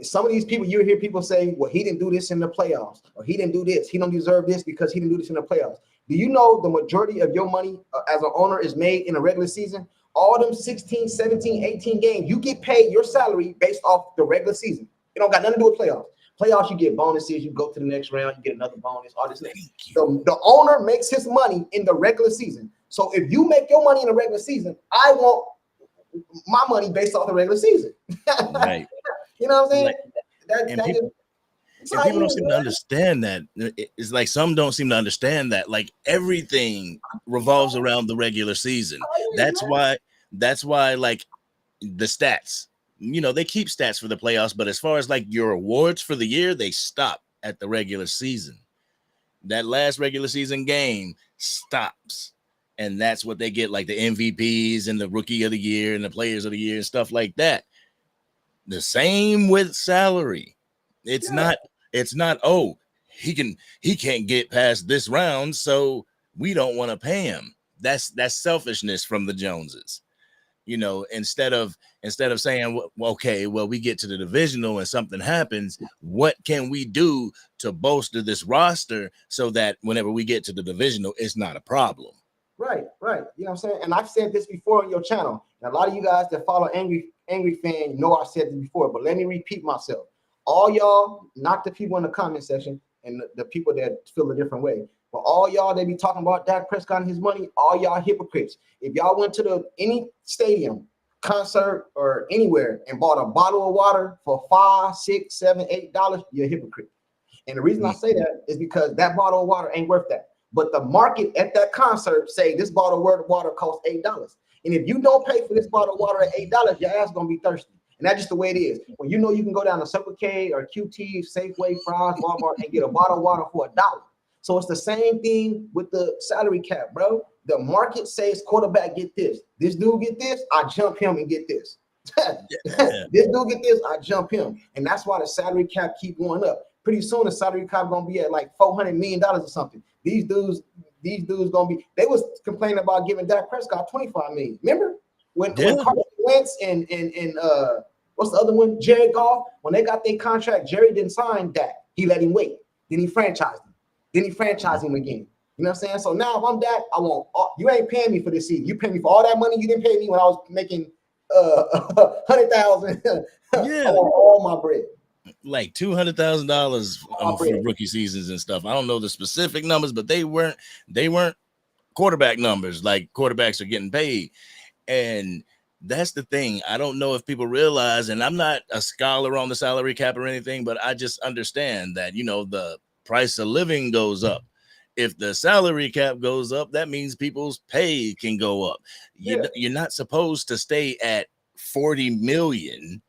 Some of these people, you hear people say, well, he didn't do this in the playoffs, or he didn't do this. He don't deserve this because he didn't do this in the playoffs. Do you know the majority of your money as an owner is made in a regular season? All them 16, 17, 18 games, you get paid your salary based off the regular season. It don't got nothing to do with playoffs. Playoffs, you get bonuses. You go to the next round, you get another bonus, all this. The owner makes his money in the regular season. So if you make your money in the regular season, I want my money based off the regular season. Right. You know what I'm saying? People don't seem to understand that. It's like some don't seem to understand that. Like everything revolves around the regular season. That's why like the stats, they keep stats for the playoffs, but as far as like your awards for the year, they stop at the regular season. That last regular season game stops. And that's what they get, like the MVPs and the rookie of the year and the players of the year and stuff like that. The same with salary. It's not, oh, he can't get past this round, so we don't want to pay him. That's selfishness from the Joneses. Instead of saying, well, okay, well, we get to the divisional and something happens, what can we do to bolster this roster so that whenever we get to the divisional, it's not a problem? Right. You know what I'm saying? And I've said this before on your channel. And a lot of you guys that follow Angry Fan, I said this before, but let me repeat myself. All y'all, not the people in the comment section and the people that feel a different way, but all y'all that be talking about Dak Prescott and his money, all y'all hypocrites. If y'all went to any stadium, concert, or anywhere and bought a bottle of water for $5, $6, $7, $8, you're a hypocrite. And the reason I say that is because that bottle of water ain't worth that. But the market at that concert say this bottle of water costs $8. And if you don't pay for this bottle of water at $8, your ass gonna be thirsty. And that's just the way it is. When you know you can go down to Circle K or QT, Safeway, Fry's, Walmart, and get a bottle of water for $1. So it's the same thing with the salary cap, bro. The market says quarterback get this. This dude get this, I jump him and get this. This dude get this, I jump him. And that's why the salary cap keep going up. Pretty soon the salary cap gonna be at like $400 million or something. These dudes gonna be. They was complaining about giving Dak Prescott $25 million. Remember when Carson Wentz and what's the other one? Jared Goff. When they got their contract, Jerry didn't sign Dak. He let him wait. Then he franchised him. Then he franchised him again. You know what I'm saying? So now if I'm Dak, I want you ain't paying me for this season. You pay me for all that money you didn't pay me when I was making 100,000. Yeah, I want all my bread. Like $200,000 for rookie seasons and stuff. I don't know the specific numbers, but they weren't quarterback numbers like quarterbacks are getting paid. And that's the thing. I don't know if people realize, and I'm not a scholar on the salary cap or anything, but I just understand that, you know, the price of living goes up. If the salary cap goes up, that means people's pay can go up. You're not supposed to stay at 40 million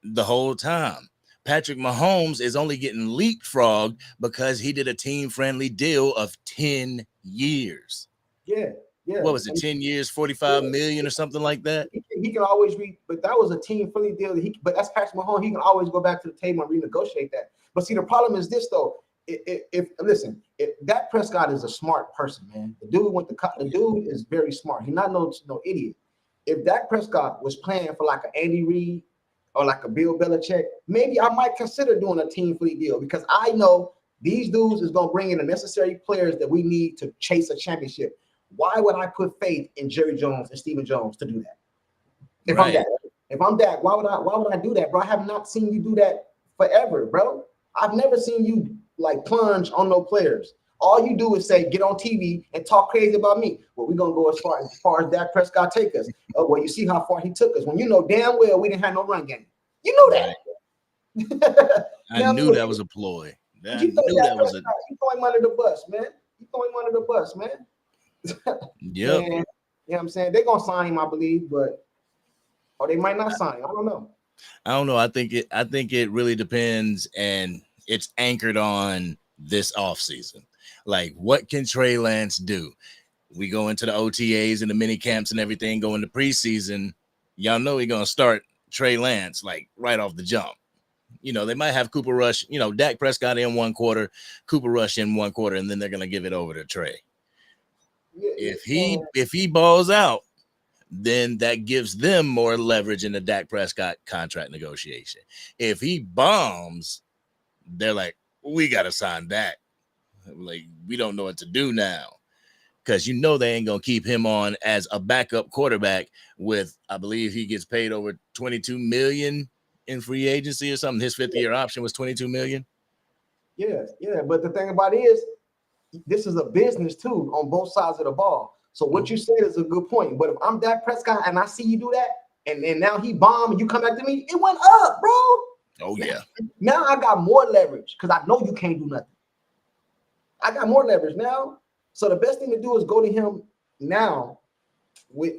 the whole time. Patrick Mahomes is only getting leapfrogged because he did a team-friendly deal of 10 years. Yeah. What was it, 10 years, 45 million or something like that? He can always but that was a team-friendly deal. But that's Patrick Mahomes. He can always go back to the table and renegotiate that. But see, the problem is this, though. If Dak Prescott is a smart person, man. The dude is very smart. He's not no idiot. If Dak Prescott was playing for like an Andy Reid or like a Bill Belichick, maybe I might consider doing a team-friendly deal because I know these dudes is going to bring in the necessary players that we need to chase a championship. Why would I put faith in Jerry Jones and Stephen Jones to do that? If I'm Dak, why would I do that, bro? I have not seen you do that forever, bro. I've never seen you like plunge on no players. All you do is say, get on TV and talk crazy about me. Well, we're gonna go as far as Dak Prescott take us. Well, you see how far he took us when you know damn well we didn't have no run game. You know that. I knew that was a ploy. You throw him under the bus, man. You throw him under the bus, man. Yep. You know what I'm saying? They're gonna sign him, I believe, or they might not sign him. I don't know. I think it really depends, and it's anchored on this offseason. Like, what can Trey Lance do? We go into the OTAs and the mini camps and everything, go into preseason. Y'all know he's gonna start Trey Lance like right off the jump. You know, they might have Cooper Rush, you know, Dak Prescott in one quarter, Cooper Rush in one quarter, and then they're gonna give it over to Trey. If he balls out, then that gives them more leverage in the Dak Prescott contract negotiation. If he bombs, they're like, we got to sign Dak. Like, we don't know what to do now. Because you know they ain't going to keep him on as a backup quarterback with, I believe he gets paid over $22 million in free agency or something. His fifth-year option was $22 million. Yeah. But the thing about it is, this is a business too on both sides of the ball. So what you said is a good point. But if I'm Dak Prescott and I see you do that, and now he bombed and you come back to me, it went up, bro. Oh yeah. Now I got more leverage because I know you can't do nothing. I got more leverage now. So the best thing to do is go to him now with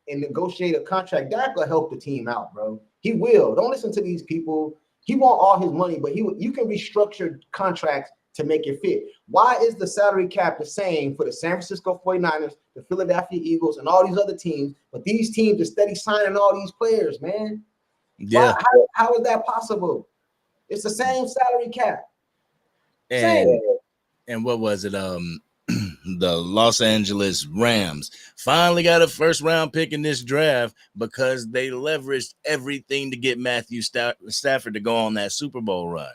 and negotiate a contract. Dak will help the team out, bro. He will. Don't listen to these people. He want all his money, but you can restructure contracts to make it fit. Why is the salary cap the same for the San Francisco 49ers, the Philadelphia Eagles, and all these other teams, but these teams are steady signing all these players, man? Yeah. How is that possible? It's the same salary cap. And what was it? The Los Angeles Rams finally got a first-round pick in this draft because they leveraged everything to get Matthew Stafford to go on that Super Bowl run.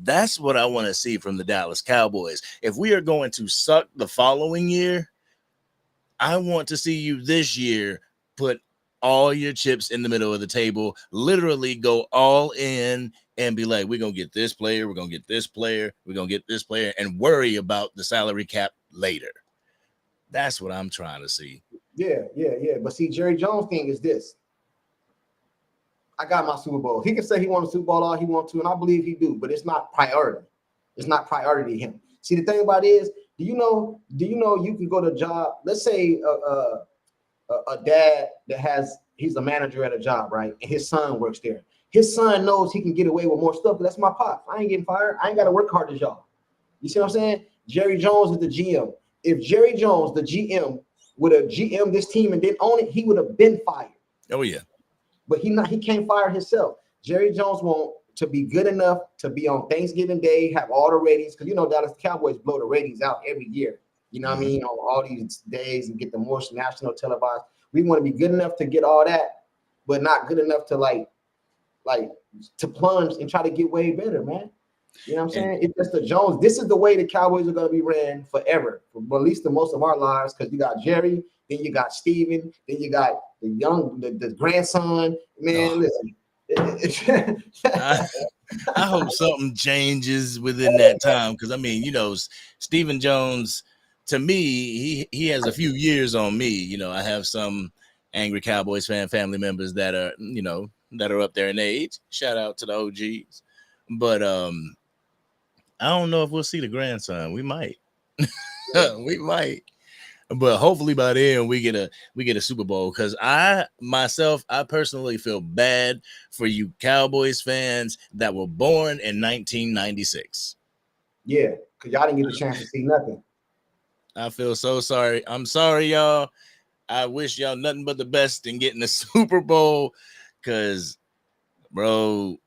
That's what I want to see from the Dallas Cowboys. If we are going to suck the following year, I want to see you this year put all your chips in the middle of the table, literally go all in and be like, we're going to get this player, we're going to get this player, we're going to get this player, and worry about the salary cap later. That's what I'm trying to see. Yeah. But see, Jerry Jones' thing is this. I got my Super Bowl. He can say he won a Super Bowl all he wants to, and I believe he do, but it's not priority. It's not priority to him. See, the thing about it is, do you know you can go to a job, let's say a dad he's a manager at a job, right? And his son works there. His son knows he can get away with more stuff, but that's my pop. I ain't getting fired. I ain't got to work hard as y'all. You see what I'm saying? Jerry Jones is the GM. If Jerry Jones, the GM, would have GM this team and didn't own it, he would have been fired. Oh, yeah. But he can't fire himself. Jerry Jones want to be good enough to be on Thanksgiving Day, have all the ratings, because Dallas Cowboys blow the ratings out every year. You know what I mean? On all these days and get the most national televised. We want to be good enough to get all that, but not good enough to like to plunge and try to get way better, man. You know what I'm saying? It's just the Jones. This is the way the Cowboys are going to be ran forever, for at least the most of our lives, because you got Jerry, then you got Steven, then you got the grandson. Man, listen. I hope something changes within that time, because I mean, Stephen Jones, to me, he has a few years on me. I have some angry Cowboys family members that are that are up there in age. Shout out to the OGs, but I don't know if we'll see the grandson. We might, we might. But hopefully by then we get a Super Bowl, because I personally feel bad for you Cowboys fans that were born in 1996. Yeah, because y'all didn't get the chance to see nothing. I feel so sorry. I'm sorry, y'all. I wish y'all nothing but the best in getting the Super Bowl, because, bro,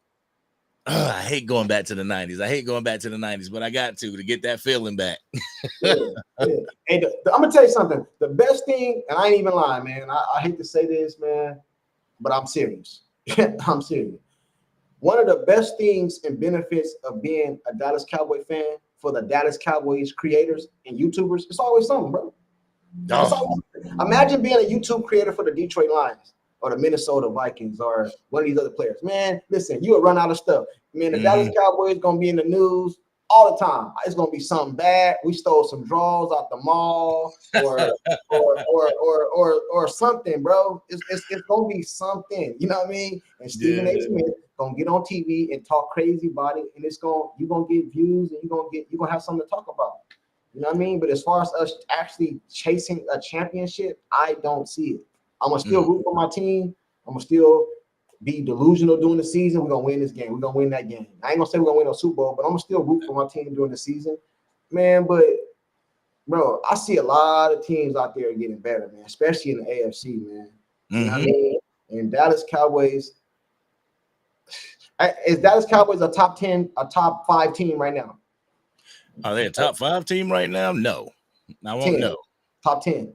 I hate going back to the 90s. But I got to get that feeling back. Yeah. Hey, I'm gonna tell you something. The best thing, and I ain't even lying, man. I hate to say this, man, but I'm serious. I'm serious. One of the best things and benefits of being a Dallas Cowboy fan for the Dallas Cowboys creators and YouTubers, it's always something, bro. Imagine being a YouTube creator for the Detroit Lions or the Minnesota Vikings or one of these other players. Man, listen, you will run out of stuff. Man, the Dallas Cowboys gonna be in the news all the time. It's gonna be something bad. We stole some draws out the mall, or something, bro. It's gonna be something. You know what I mean? And Stephen A. Smith gonna get on TV and talk crazy about it, and you're gonna get views, and you're gonna have something to talk about. You know what I mean? But as far as us actually chasing a championship, I don't see it. I'm gonna still root for my team. I'm gonna still be delusional during the season. We're gonna win this game. We're gonna win that game. I ain't gonna say we're gonna win a Super Bowl, but I'm gonna still root for my team during the season, man. But bro, I see a lot of teams out there getting better, man, especially in the AFC, man. You know what I mean? And Dallas Cowboys, is Dallas Cowboys a top 5 team right now? Are they a top 5 team right now? No, I won't know. Top 10.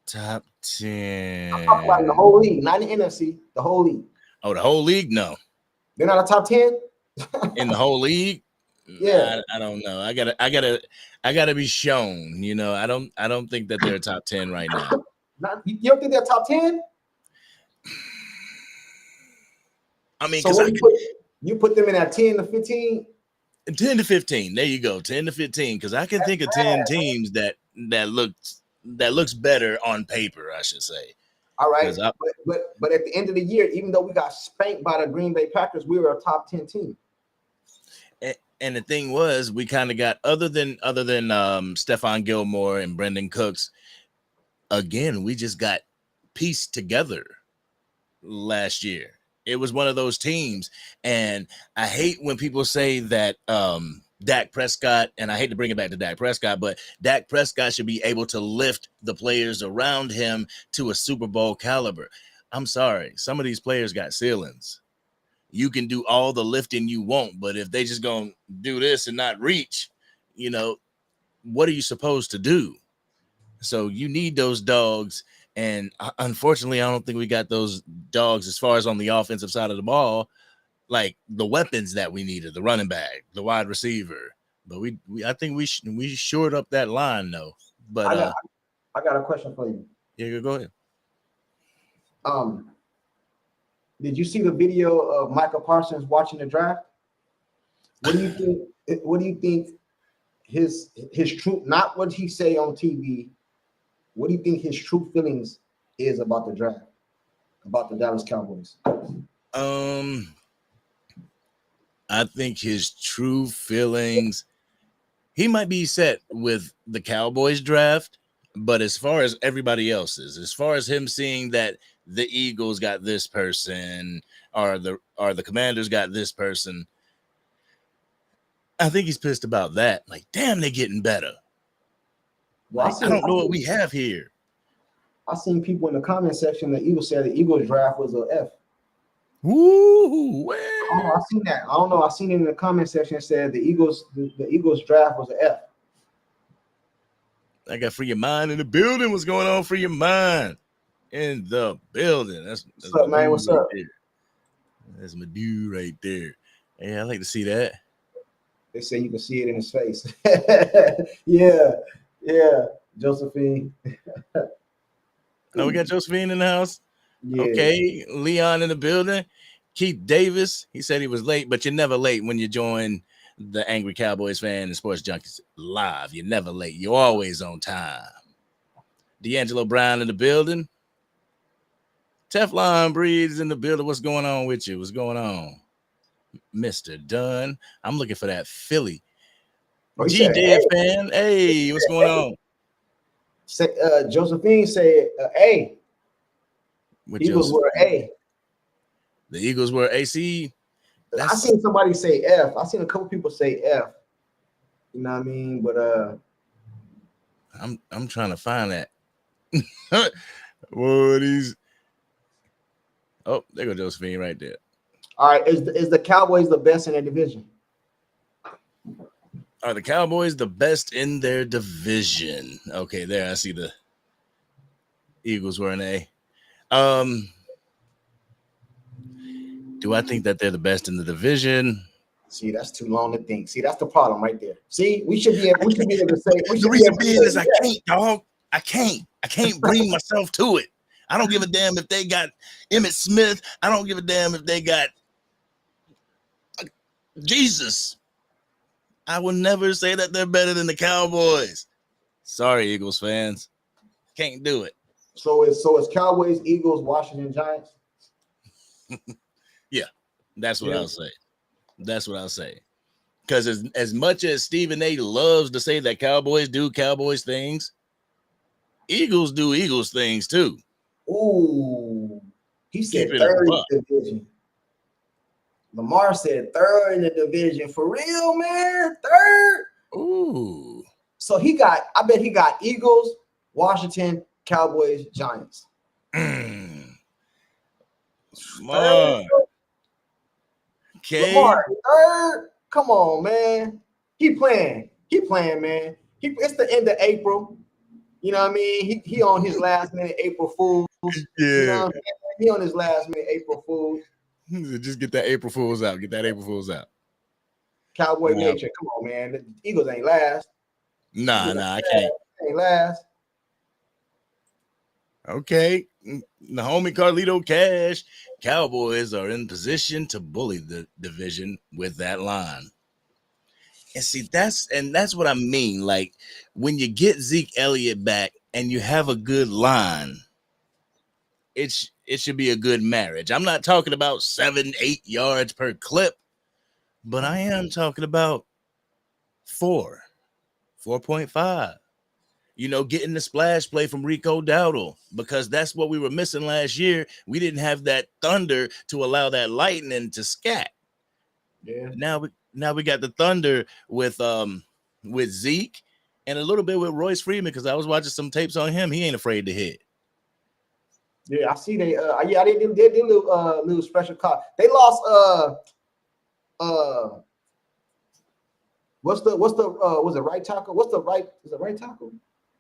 Top 10. I'm talking about in the whole league, not in the NFC, the whole league. Oh, the whole league? No. They're not a top 10? In the whole league? Yeah. I don't know. I gotta be shown. I don't think that they're top 10 right now. You don't think they're top 10? I mean, so you put them in at 10 to 15? 10 to 15. There you go. 10 to 15. Because I can think of 10 teams that looks better on paper, I should say. All right. But at the end of the year, even though we got spanked by the Green Bay Packers, we were a top 10 team. And the thing was, we kind of got other than Stephon Gilmore and Brendan Cooks, again, we just got pieced together last year. It was one of those teams. And I hate when people say that Dak Prescott, and I hate to bring it back to Dak Prescott, but Dak Prescott should be able to lift the players around him to a Super Bowl caliber. I'm sorry. Some of these players got ceilings. You can do all the lifting you want, but if they just gonna do this and not reach, what are you supposed to do? So you need those dogs. And unfortunately, I don't think we got those dogs as far as on the offensive side of the ball, like the weapons that we needed, the running back, the wide receiver. But I think we shored up that line though. But I got a question for you. Yeah, go ahead. Um, did you see the video of Michael Parsons watching the draft? What do you think? What do you think his true, not what he say on TV? What do you think his true feelings is about the draft, about the Dallas Cowboys? I think his true feelings, he might be set with the Cowboys draft, but as far as everybody else's, as far as him seeing that the Eagles got this person or the Commanders got this person, I think he's pissed about that. Like, damn, they're getting better. Well, Like, I don't know what we have here. I seen people in the comment section. The Eagles said the Eagles draft was a F. Woo! I seen that. I don't know. I seen it in the comment section. Said the Eagles draft was an F. I got Free Your Mind in the building. What's going on? Free Your Mind in the building. That's What's up, man? What's up? There. That's my dude right there. Yeah, I like to see that. They say you can see it in his face. yeah. Josephine. Oh, we got Josephine in the house. Yeah. Okay, Leon in the building. Keith Davis. He said he was late, but you're never late when you join the Angry Cowboys Fan and Sports Junkies live. You're never late. You're always on time. D'Angelo Brown in the building. Teflon Breeds in the building. What's going on with you? What's going on? Mr. Dunn. I'm looking for that Philly. G-Dead fan. Hey, what's going on? Josephine said A. Eagles were A. The Eagles were AC. I seen somebody say F. I seen a couple people say F. You know what I mean? But I'm trying to find that. What is? Oh, there go Josephine right there. All right, is the Cowboys the best in their division? Are the Cowboys the best in their division? Okay, there I see the Eagles were an A. Do I think that they're the best in the division? See, that's too long to think. See, that's the problem right there. See, we should be able to say. The reason being is I can't, dog. I can't bring myself to it. I don't give a damn if they got Emmitt Smith. I don't give a damn if they got Jesus. I will never say that they're better than the Cowboys. Sorry, Eagles fans. Can't do it. So it's Cowboys, Eagles, Washington Giants. Yeah, that's what I'll say. That's what I'll say. Because as much as Stephen A. loves to say that Cowboys do Cowboys things, Eagles do Eagles things too. Ooh, he said third in the division. Lamar said third in the division. For real, man, third. Ooh. So I bet he got Eagles, Washington, Cowboys, Giants. Lamar. Okay. Lamar, third. Come on, man. He playing, man. It's the end of April. You know what I mean? He on his last minute April Fools. Yeah. You know what I mean? He on his last minute April Fools. Just get that April Fools out. Get that April Fools out. Cowboy nature. Come on, man. The Eagles ain't last. Nah, I can't. Ain't last. Okay. The homie Carlito Cash. Cowboys are in position to bully the division with that line. And see, that's what I mean. Like when you get Zeke Elliott back and you have a good line, it should be a good marriage. I'm not talking about 7-8 yards per clip, but I am talking about 4.5. You know, getting the splash play from Rico Dowdle, because that's what we were missing last year. We didn't have that thunder to allow that lightning to scat. Yeah. Now we got the thunder with Zeke and a little bit with Royce Freeman, because I was watching some tapes on him. He ain't afraid to hit. Yeah, I see they did little special call. They lost was it right tackle? Is it right tackle?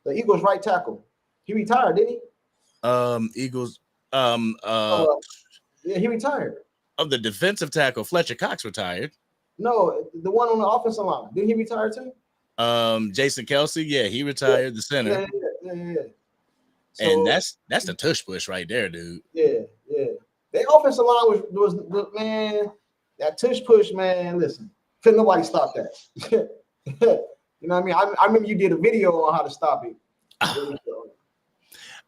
The Eagles right tackle. He retired, didn't he? Eagles yeah, he retired. Of the defensive tackle, Fletcher Cox retired. No, the one on the offensive line. Didn't he retire too? Jason Kelsey, yeah, he retired. The center. Yeah. And So that's the tush push right there, dude. yeah. Their offensive line was man, that tush push, man. Listen, couldn't nobody stop that. You know what I mean? I remember you did a video on how to stop it.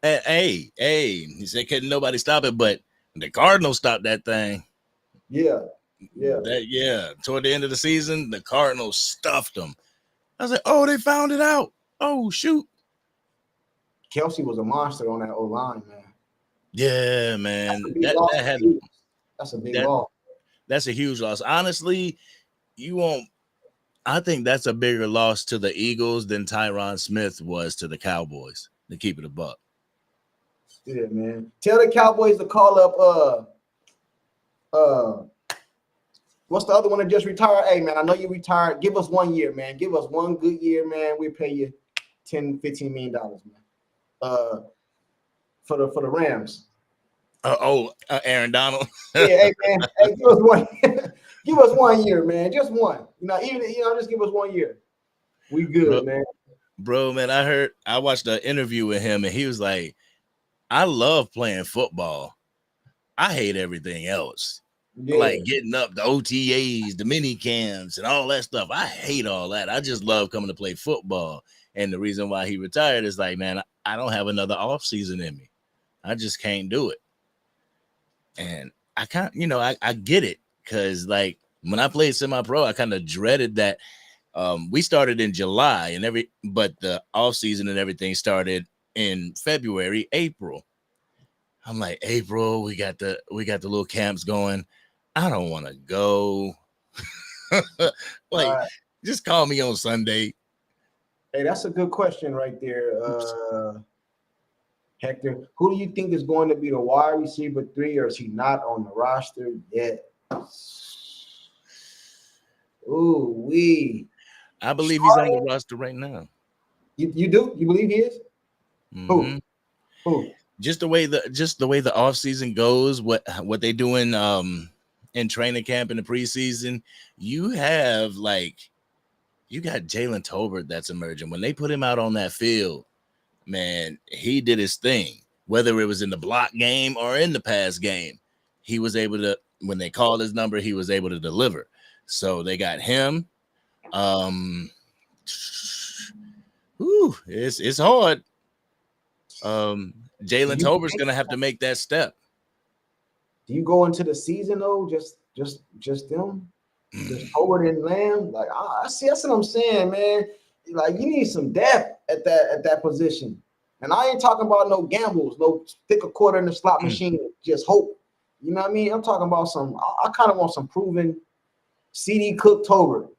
Hey, he said couldn't nobody stop it, but the Cardinals stopped that thing. Yeah. Toward the end of the season, the Cardinals stuffed them. I was like, oh, they found it out. Oh, shoot. Kelsey was a monster on that O line, man. Yeah, man. That's a big loss. That's a huge loss. Honestly, I think that's a bigger loss to the Eagles than Tyron Smith was to the Cowboys, to keep it a buck. Yeah, man. Tell the Cowboys to call up what's the other one that just retired? Hey, man, I know you retired. Give us 1 year, man. Give us one good year, man. We pay you $10-15 million, man. For the Rams. Aaron Donald. Yeah, hey, man. Hey, give us one. Give us 1 year, man. Just one. Just give us 1 year. We good, man. Bro, man, I watched an interview with him, and he was like, I love playing football. I hate everything else. Yeah. Like getting up the OTAs, the mini camps, and all that stuff. I hate all that. I just love coming to play football. And the reason why he retired is like, man, I don't have another off season in me. I just can't do it. And I can't, I get it, because like when I played semi-pro, I kind of dreaded that. We started in July but the off season and everything started in February, April. I'm like, April, we got the little camps going. I don't want to go. Just call me on Sunday. Hey, that's a good question right there, Hector. Who do you think is going to be the wide receiver 3, or is he not on the roster yet? Ooh, I believe he's on the roster right now. You do? You believe he is? Mm-hmm. Who? Just the way the offseason goes, what they do in training camp in the preseason, you got Jalen Tolbert that's emerging. When they put him out on that field, man, he did his thing. Whether it was in the block game or in the pass game, he was able to, when they called his number, he was able to deliver. So they got him. It's hard. Jalen Tolbert's gonna have to make that step. Do you go into the season though? Just them? Just Tolbert and Lamb? Like I see, that's what I'm saying, man. Like you need some depth at that position. And I ain't talking about no gambles, no stick a quarter in the slot machine, just hope. You know what I mean? I'm talking about I kind of want some proven CD Cook Tolbert.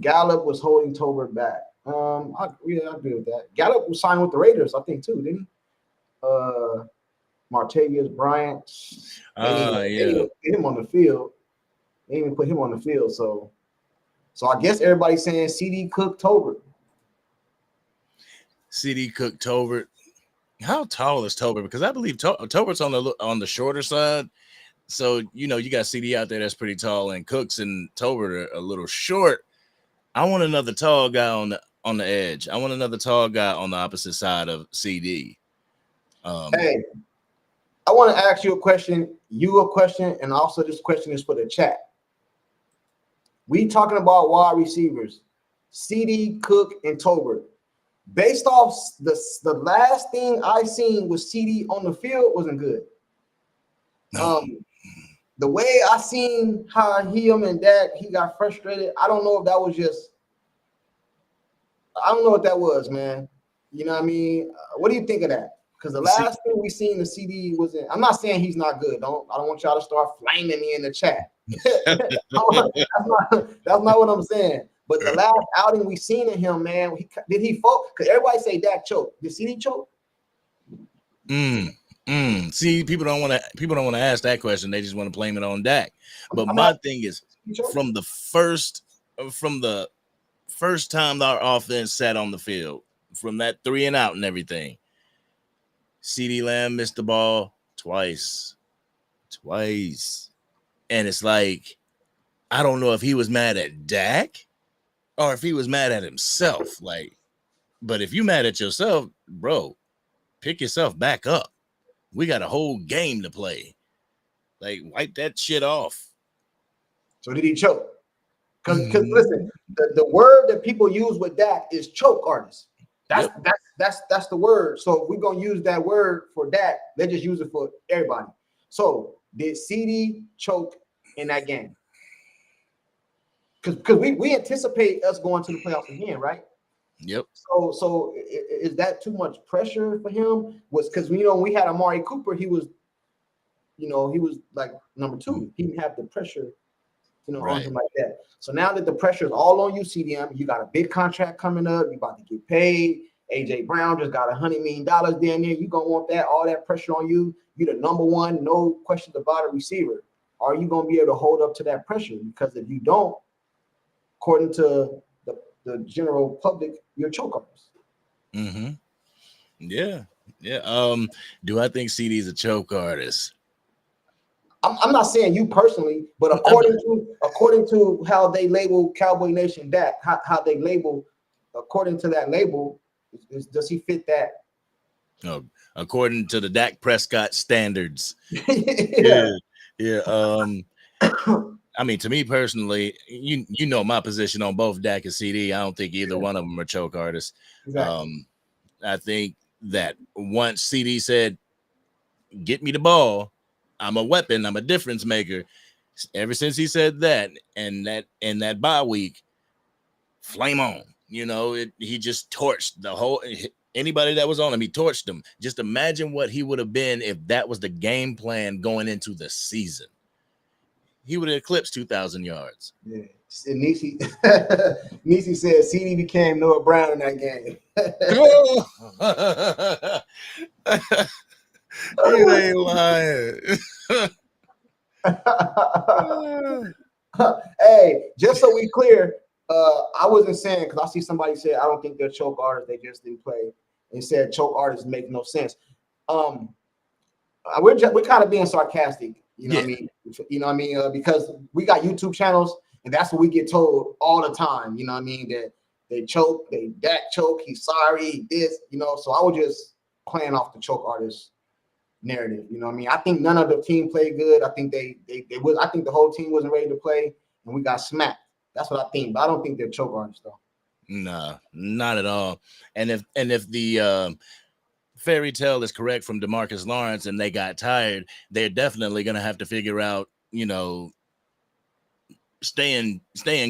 Gallup was holding Tolbert back. I agree with that. Gallup was signed with the Raiders, I think, too, didn't he? Martavius Bryant. They didn't put him on the field. They didn't even put him on the field. So I guess everybody's saying CD Cook Tolbert. CD Cook Tolbert. How tall is Tolbert? Because I believe Tolbert's on the shorter side. So you got CD out there that's pretty tall, and Cooks and Tolbert are a little short. I want another tall guy on the edge. I want another tall guy on the opposite side of CD. Hey, I want to ask you a question, and also this question is for the chat. We talking about wide receivers, CD, Cook, and Tolbert. Based off the last thing I seen with CD on the field wasn't good. No. The way I seen how him and Dak, he got frustrated. I don't know if that was I don't know what that was, man. You know what I mean? What do you think of that? Because the last thing we seen the CD wasn't. I'm not saying he's not good. I don't want y'all to start flaming me in the chat. that's not what I'm saying. But the last outing we seen of him, man, did he fall? Because everybody say Dak choked. Did CD choke? See, people don't want to ask that question. They just want to blame it on Dak. But my thing is, from the first time our offense sat on the field, from that 3 and out and everything, CeeDee Lamb missed the ball twice. And it's like, I don't know if he was mad at Dak or if he was mad at himself. Like, but if you mad at yourself, bro, pick yourself back up. We got a whole game to play. Like, wipe that shit off. So did he choke? Because listen, the word that people use with Dak is choke artist. That's the word. So if we're gonna use that word for Dak, let's just use it for everybody. So did CD choke in that game? Because we anticipate us going to the playoffs again, right? Yep. So is that too much pressure for him? Was because we had Amari Cooper, he was like number 2. He didn't have the pressure, on him like that. So now that the pressure is all on you, CDM, you got a big contract coming up. You about to get paid. AJ Brown just got $100 million down there. You gonna want all that pressure on you. You the number 1, no questions about a receiver. Are you gonna be able to hold up to that pressure? Because if you don't, according to the general public, you're choke artist. Mm-hmm. Yeah. Do I think CD's a choke artist? I'm not saying you personally, but according to how they label Cowboy Nation Dak, how they label, according to that label, does he fit that? No, according to the Dak Prescott standards. Yeah. I mean, to me personally, you know my position on both Dak and CD. I don't think either one of them are choke artists. Exactly. I think that once CD said, "Get me the ball, I'm a weapon, I'm a difference maker." Ever since he said that, and that bye week, flame on. He just torched the whole. Anybody that was on him, he torched them. Just imagine what he would have been if that was the game plan going into the season. He would have eclipsed 2,000 yards. Yeah. Nisi said CD became Noah Brown in that game. You ain't lying. Hey, just so we clear, I wasn't saying, because I see somebody say I don't think they're choke artists, they just didn't play, and said choke artists make no sense. We're kind of being sarcastic, what I mean? Because we got YouTube channels, and that's what we get told all the time, what I mean? That they choke, Dak choke, he's sorry, this, so I was just playing off the choke artist narrative, what I mean? I think none of the team played good. I think I think the whole team wasn't ready to play, and we got smacked. That's what I think, but I don't think they're choke artists though. No, not at all. And if the fairy tale is correct from DeMarcus Lawrence and they got tired, they're definitely going to have to figure out, staying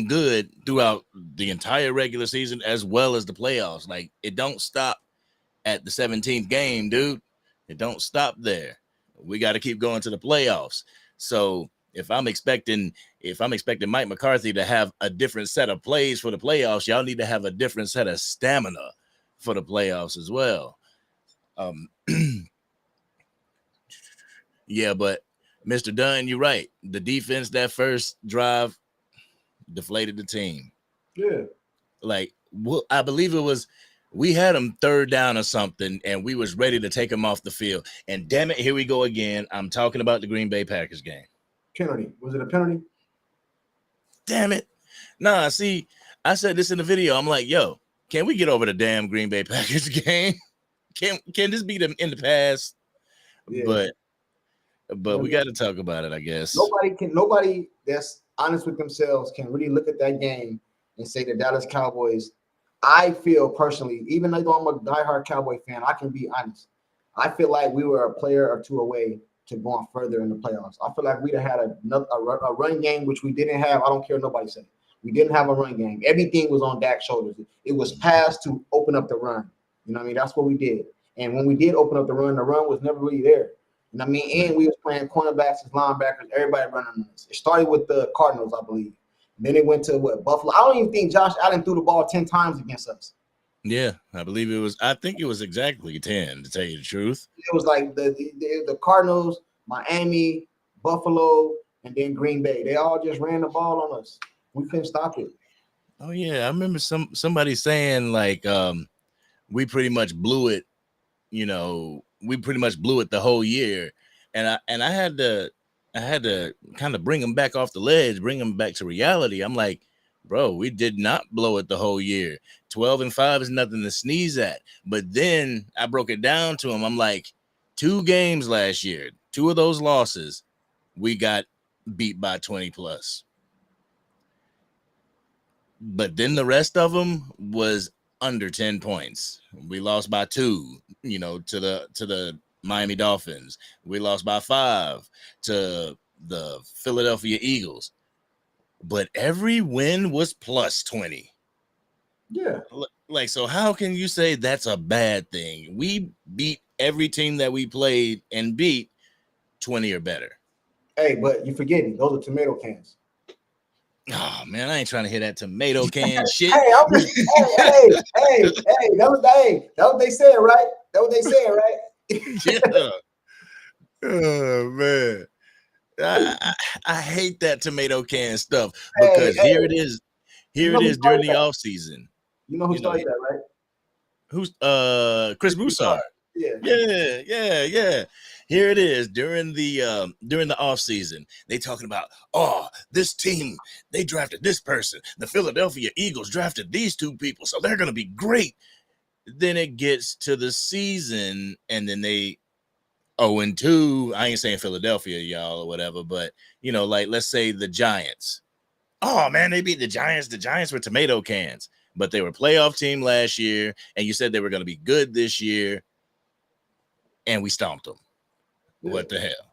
good throughout the entire regular season as well as the playoffs. Like, it don't stop at the 17th game, dude. It don't stop there. We got to keep going to the playoffs. So if I'm expecting Mike McCarthy to have a different set of plays for the playoffs, y'all need to have a different set of stamina for the playoffs as well. Yeah, but Mr. Dunn, you're right. The defense, that first drive, deflated the team. Yeah. Like, I believe it was, we had them 3rd down or something, and we was ready to take them off the field. And damn it, here we go again. I'm talking about the Green Bay Packers game. Penalty. Was it a penalty? Damn it. Nah, see, I said this in the video. I'm like, yo, can we get over the damn Green Bay Packers game? Can this be them in the past? Yeah. But we got to talk about it, I guess. Nobody that's honest with themselves can really look at that game and say the Dallas Cowboys. I feel personally, even though I'm a diehard Cowboy fan, I can be honest. I feel like we were a player or two away to going further in the playoffs. I feel like we'd have had a run game, which we didn't have. I don't care what nobody said. We didn't have a run game. Everything was on Dak's shoulders. It was passed to open up the run. You know what I mean? That's what we did. And when we did open up the run was never really there. You know what I mean? And we was playing cornerbacks and linebackers, everybody running us. It started with the Cardinals, I believe. Then it went to Buffalo. I don't even think Josh Allen threw the ball 10 times against us. Yeah, I think it was exactly 10, to tell you the truth. It was like the Cardinals, Miami, Buffalo, and then Green Bay. They all just ran the ball on us. We couldn't stop it. Oh yeah, I remember somebody saying like we pretty much blew it, we pretty much blew it the whole year. And I had to kind of bring them back off the ledge, bring them back to reality. I'm like, bro, we did not blow it the whole year. 12-5 is nothing to sneeze at. But then I broke it down to him. I'm like, 2 games last year, 2 of those losses, we got beat by 20 plus. But then the rest of them was under 10 points. We lost by 2, to the Miami Dolphins. We lost by 5 to the Philadelphia Eagles. But every win was plus 20. Yeah. Like, so how can you say that's a bad thing? We beat every team that we played and beat 20 or better. Hey, but you forgetting those are tomato cans. Oh man, I ain't trying to hear that tomato can shit. Hey, I'm just hey, that what they said, right? That what they said, right? Yeah. Oh man. I hate that tomato can stuff because here it is during the off season. You know who started that, right? Who's Chris Broussard? Yeah. Here it is during the off season. They talking about, oh, this team, they drafted this person. The Philadelphia Eagles drafted these 2 people, so they're gonna be great. Then it gets to the season, and then they 0-2. I ain't saying Philadelphia, y'all, or whatever, but like let's say the Giants. Oh man, they beat the Giants. The Giants were tomato cans, but they were a playoff team last year, and you said they were going to be good this year, and we stomped them. Yeah. What the hell?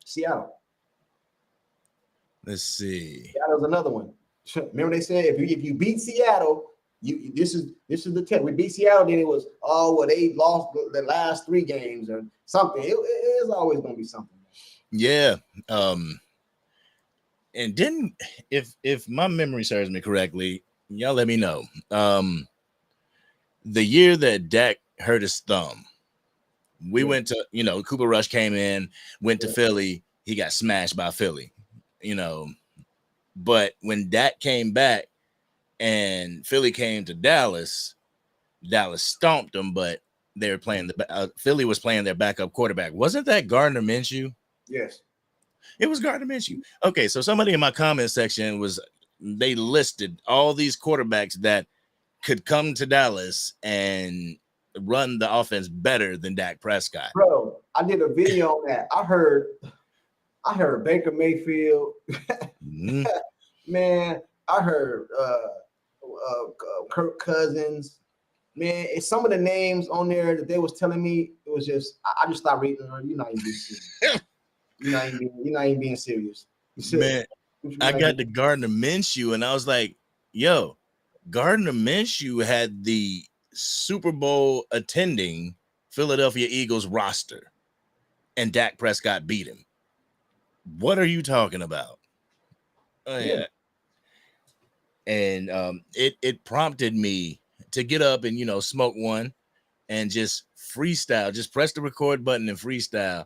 Seattle. Let's see. Seattle's another one. Remember they said if you beat Seattle, this is the test. We beat Seattle, then it was they lost the last 3 games or something. It is always going to be something. Yeah. And then if my memory serves me correctly, y'all let me know. The year that Dak hurt his thumb, we went to, Cooper Rush came in, went to Philly. He got smashed by Philly, But when Dak came back and Philly came to Dallas stomped them, but they were playing Philly was playing their backup quarterback. Wasn't that Gardner Minshew? Yes. It was Gardner Minshew. Okay, so somebody in my comment section they listed all these quarterbacks that could come to Dallas and run the offense better than Dak Prescott. Bro, I did a video on that. I heard Baker Mayfield. Mm-hmm. Man, I heard Kirk Cousins. Man, it's some of the names on there that they was telling me. It was just I just stopped reading. You're not even being serious. You're not even being serious. Man, I got the Gardner Minshew, and I was like, yo, Gardner Minshew had the Super Bowl attending Philadelphia Eagles roster, and Dak Prescott beat him. What are you talking about? Oh, yeah. And it prompted me to get up and smoke one and just freestyle, just press the record button and freestyle,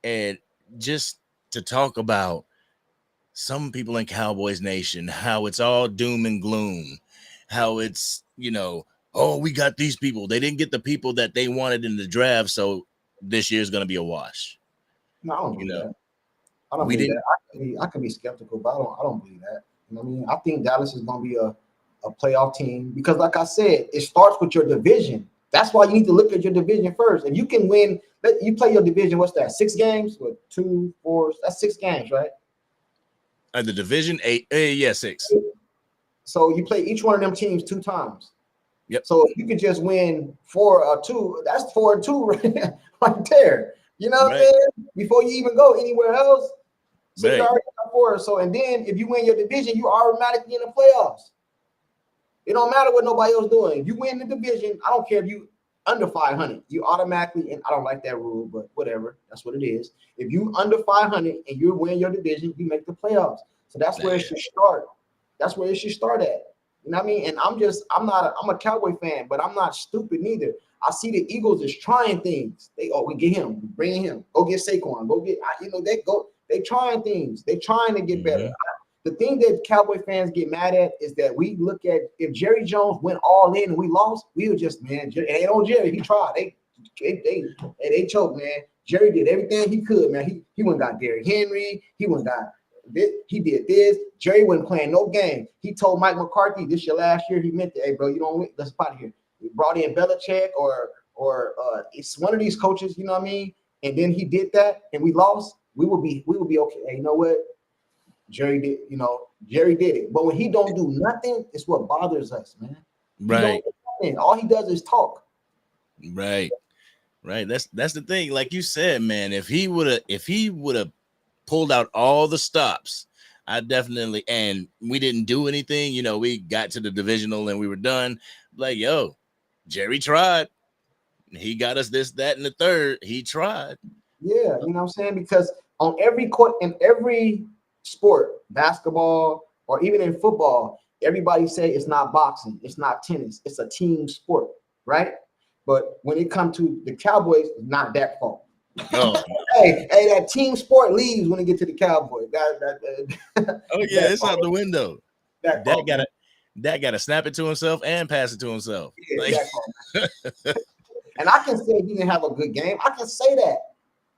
and just to talk about some people in Cowboys Nation, how it's all doom and gloom, how it's oh, we got these people. They didn't get the people that they wanted in the draft, so this year's going to be a wash. No, I don't believe that. I don't believe that. I can be skeptical, but I don't believe that. You know what I mean? I think Dallas is going to be a playoff team because, like I said, it starts with your division. That's why you need to look at your division first. If you can win, you play your division. What's that? 6 games? What? 2, 4? That's 6 games, right? The division 8. Yeah, 6. So you play each one of them teams 2 times. Yep. So if you could just win 4 or 2, that's 4-2 right there. You know what I'm saying? Before you even go anywhere else. So you already got 4. So and then if you win your division, you automatically in the playoffs. It don't matter what nobody else doing. If you win the division, I don't care if you under 500. You automatically, and I don't like that rule, but whatever. That's what it is. If you under 500 and you win your division, you make the playoffs. So that's where it should start. That's where it should start at. You know what I mean? And I'm a Cowboy fan, but I'm not stupid neither. I see the Eagles is trying things. We get him, bring him, go get Saquon, go get, they trying things. They trying to get better. The thing that Cowboy fans get mad at is that we look at if Jerry Jones went all in and we lost, we would just, man, it ain't on Jerry. He tried. They choked, man. Jerry did everything he could, man. He went and got Derrick Henry. He went and got he did this. Jerry wasn't playing no game. He told Mike McCarthy, "This your last year." He meant it. Hey, bro, you don't win. Let's out of here. He brought in Belichick or it's one of these coaches. You know what I mean? And then he did that, and we lost. We will be okay. Hey, you know what? Jerry did. You know, Jerry did it. But when he don't do nothing, it's what bothers us, man. He Right. don't do nothing. All he does is talk. Right. That's the thing. Like you said, man, if he would have pulled out all the stops, I definitely, and we didn't do anything, you know, we got to the divisional and we were done. Like, yo, Jerry tried. He got us this, that, and the third. He tried. Yeah, you know what I'm saying? Because on every court, in every sport, basketball or even in football, everybody say it's not boxing, it's not tennis, it's a team sport, right? But when it comes to the Cowboys, it's not that fault. Oh, Hey, that team sport leaves when it get to the Cowboys. oh yeah, it's out the window. That Gotta snap it to himself and pass it to himself. Yeah, Like, that and I can say he didn't have a good game. I can say that.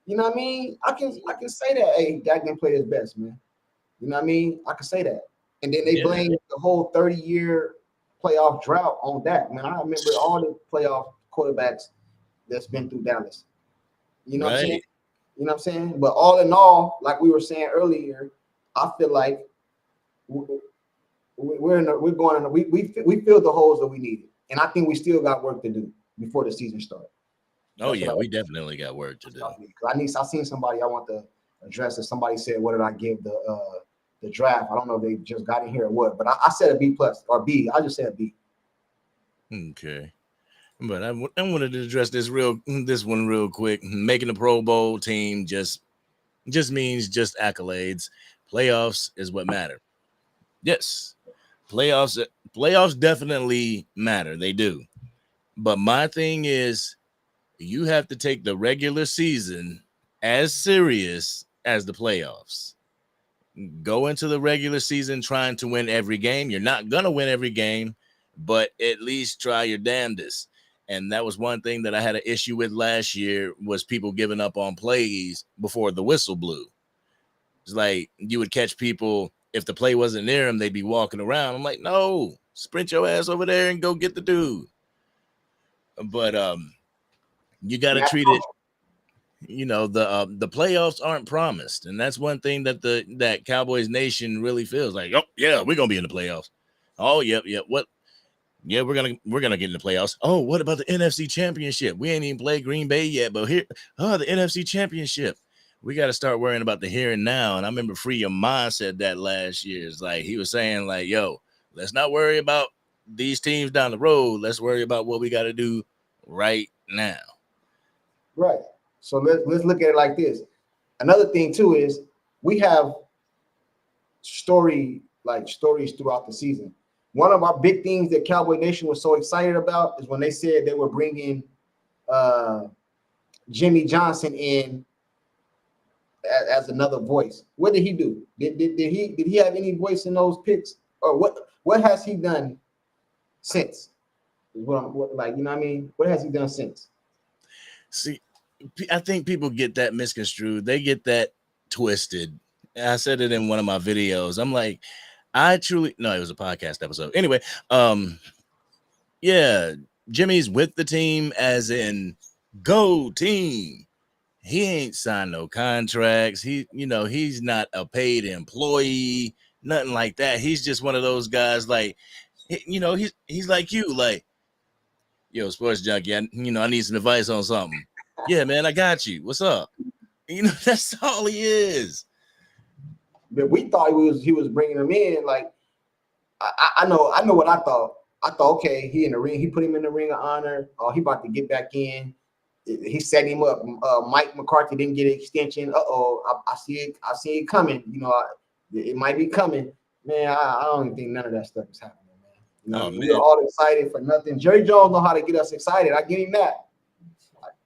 You know what I mean? I can say that. Hey, Dak didn't play his best, man. You know what I mean? I can say that. And then they blame the whole 30-year playoff drought on Dak. Man, I remember all the playoff quarterbacks that's been through Dallas. You know what I'm saying? You know what I'm saying? But all in all, like we were saying earlier, I feel like we filled the holes that we needed, and I think we still got work to do before the season starts. Oh yeah, we definitely got work to do. I seen somebody I want to address it. Somebody said, "What did I give the draft?" I don't know if they just got in here or what, but I said a B plus or B. I just said a B. Okay. But I wanted to address this one real quick. Making the Pro Bowl team just means just accolades. Playoffs is what matter. Yes, playoffs definitely matter. They do. But my thing is, you have to take the regular season as serious as the playoffs. Go into the regular season trying to win every game. You're not gonna win every game, but at least try your damnedest. And that was one thing that I had an issue with last year was people giving up on plays before the whistle blew. It's like you would catch people, if the play wasn't near them, they'd be walking around. I'm like, no, sprint your ass over there and go get the dude. But you got to treat it, you know, the playoffs aren't promised. And that's one thing that Cowboys Nation really feels like, oh, yeah, we're going to be in the playoffs. Oh, yep. What? Yeah, we're gonna get in the playoffs. Oh, what about the NFC Championship? We ain't even played Green Bay yet, but the NFC Championship. We got to start worrying about the here and now. And I remember Free Your Mind said that last year. It's like he was saying, like, yo, let's not worry about these teams down the road. Let's worry about what we got to do right now. Right. So let's look at it like this. Another thing too is we have stories throughout the season. One of our big things that Cowboy Nation was so excited about is when they said they were bringing Jimmy Johnson in as another voice. What did he do? Did he have any voice in those picks, or what has he done since? You know what I mean? What has he done since? See, I think people get that misconstrued. They get that twisted. I said it in one of my videos. I'm like, it was a podcast episode. Anyway, yeah, Jimmy's with the team as in go team. He ain't signed no contracts. He's not a paid employee, nothing like that. He's just one of those guys like, he's like you, like, yo, sports junkie, I need some advice on something. Yeah, man, I got you. What's up? That's all he is. But we thought he was bringing him in. Like, I know what I thought. I thought, okay, he in the ring. He put him in the ring of honor. Oh, he about to get back in. He set him up. Mike McCarthy didn't get an extension. I see it coming. It might be coming. Man, I don't even think none of that stuff is happening, man. We're all excited for nothing. Jerry Jones know how to get us excited. I give him that.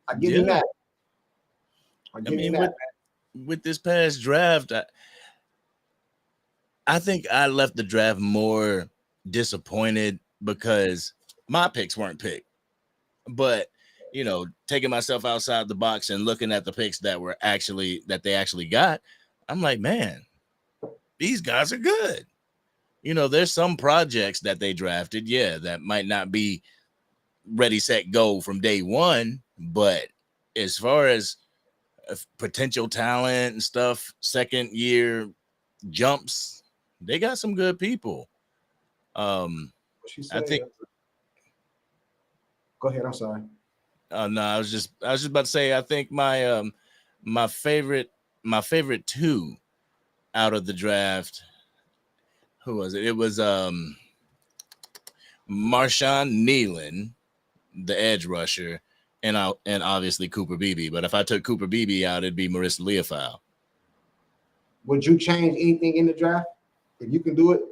I give him that. With this past draft, I think I left the draft more disappointed because my picks weren't picked. But taking myself outside the box and looking at the picks that they actually got, I'm like, man, these guys are good. You know, there's some projects that they drafted, that might not be ready, set, go from day one. But as far as potential talent and stuff, second year jumps, they got some good people. What she I said? think. Go ahead. I'm sorry. No, I was just about to say. I think my favorite two out of the draft. Who was it? It was Marshawn Nealon, the edge rusher, and obviously Cooper Beebe. But if I took Cooper Beebe out, it'd be Marissa Leofau. Would you change anything in the draft if you can do it?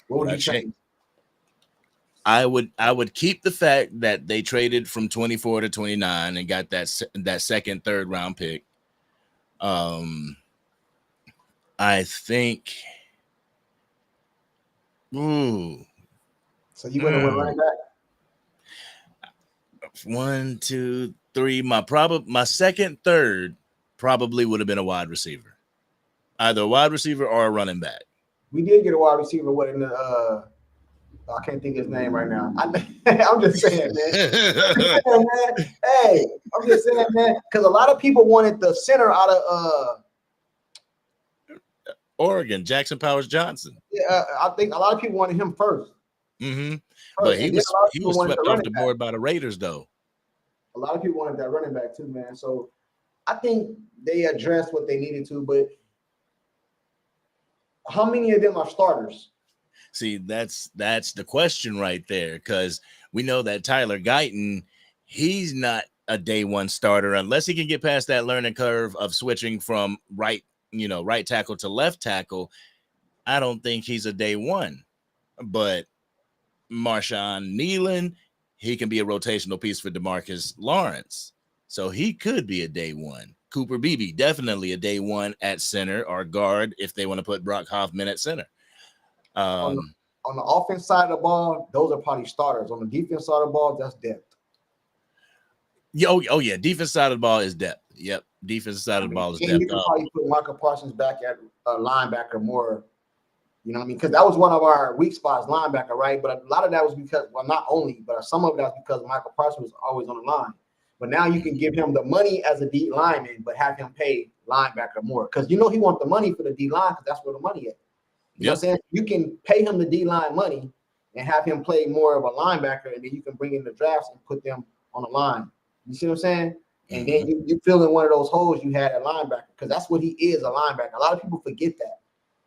What would you change? I would keep the fact that they traded from 24 to 29 and got that second, third round pick. I think. Ooh. So you went with running back? 1, 2, 3. My second, third probably would have been a wide receiver, either a wide receiver or a running back. We did get a wide receiver. What in the? I can't think of his name right now. I'm just saying, man. Hey, I'm just saying, man, because a lot of people wanted the center out of Oregon, Jackson Powers Johnson. Yeah, I think a lot of people wanted him first. Mm-hmm. But he was swept off the board by the Raiders, though. A lot of people wanted that running back too, man. So I think they addressed what they needed to, but how many of them are starters? See, that's the question right there, because we know that Tyler Guyton, he's not a day one starter unless he can get past that learning curve of switching from right tackle to left tackle. I don't think he's a day one. But Marshawn Nealon, he can be a rotational piece for DeMarcus Lawrence. So he could be a day one. Cooper Beebe, definitely a day one at center or guard if they want to put Brock Hoffman at center. On the offense side of the ball, those are probably starters. On the defense side of the ball, that's depth. Oh yeah, defense side of the ball is depth. Yep, defense side of the ball is depth. You can probably put Michael Parsons back at linebacker more. You know what I mean? Because that was one of our weak spots, linebacker, right? But a lot of that was because, well, not only, but some of that was because Michael Parsons was always on the line. But now you can give him the money as a D lineman, but have him pay linebacker more. Because he wants the money for the D line because that's where the money is. You know what I'm saying? You can pay him the D line money and have him play more of a linebacker, and then you can bring in the drafts and put them on the line. You see what I'm saying? And then you fill in one of those holes you had at linebacker, because that's what he is, a linebacker. A lot of people forget that.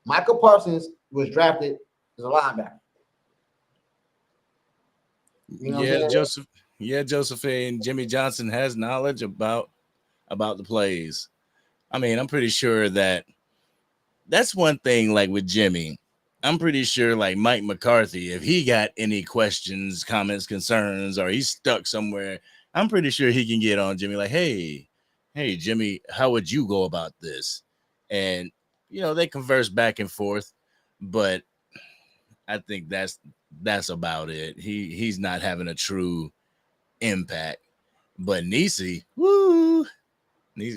Michael Parsons was drafted as a linebacker. You know Joseph and Jimmy Johnson has knowledge about the plays. I mean, I'm pretty sure that's one thing, like with Jimmy. I'm pretty sure, like Mike McCarthy, if he got any questions, comments, concerns, or he's stuck somewhere, I'm pretty sure he can get on Jimmy like, hey, Jimmy, how would you go about this? And, they converse back and forth, but I think that's about it. He's not having a true impact. But Nisi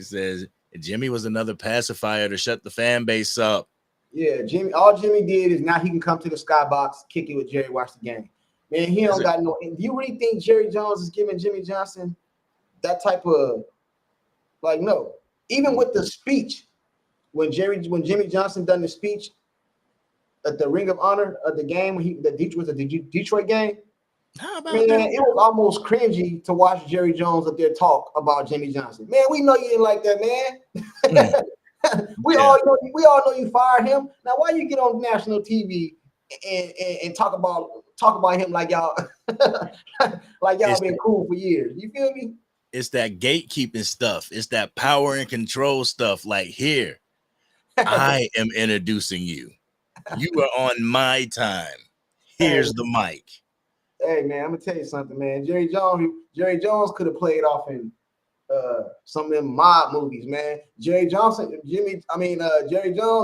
says Jimmy was another pacifier to shut the fan base up. Yeah, all Jimmy did is now he can come to the skybox, kick it with Jerry, watch the game. Man, he don't got no. Do you really think Jerry Jones is giving Jimmy Johnson that type of no? Even with the speech, when Jimmy Johnson done the speech at the Ring of Honor of the game when the Detroit game. How about man, that? It was almost cringy to watch Jerry Jones up there talk about Jimmy Johnson. Man, we know you didn't like that, man. We all know you fired him. Now, why you get on national TV and talk about him like y'all been cool for years? You feel me? It's that gatekeeping stuff. It's that power and control stuff. Like, here, I am introducing you. You are on my time. Here's the mic. Hey man, I'm gonna tell you something, man. Jerry Jones could have played off in some of them mob movies, man. Jerry Jones is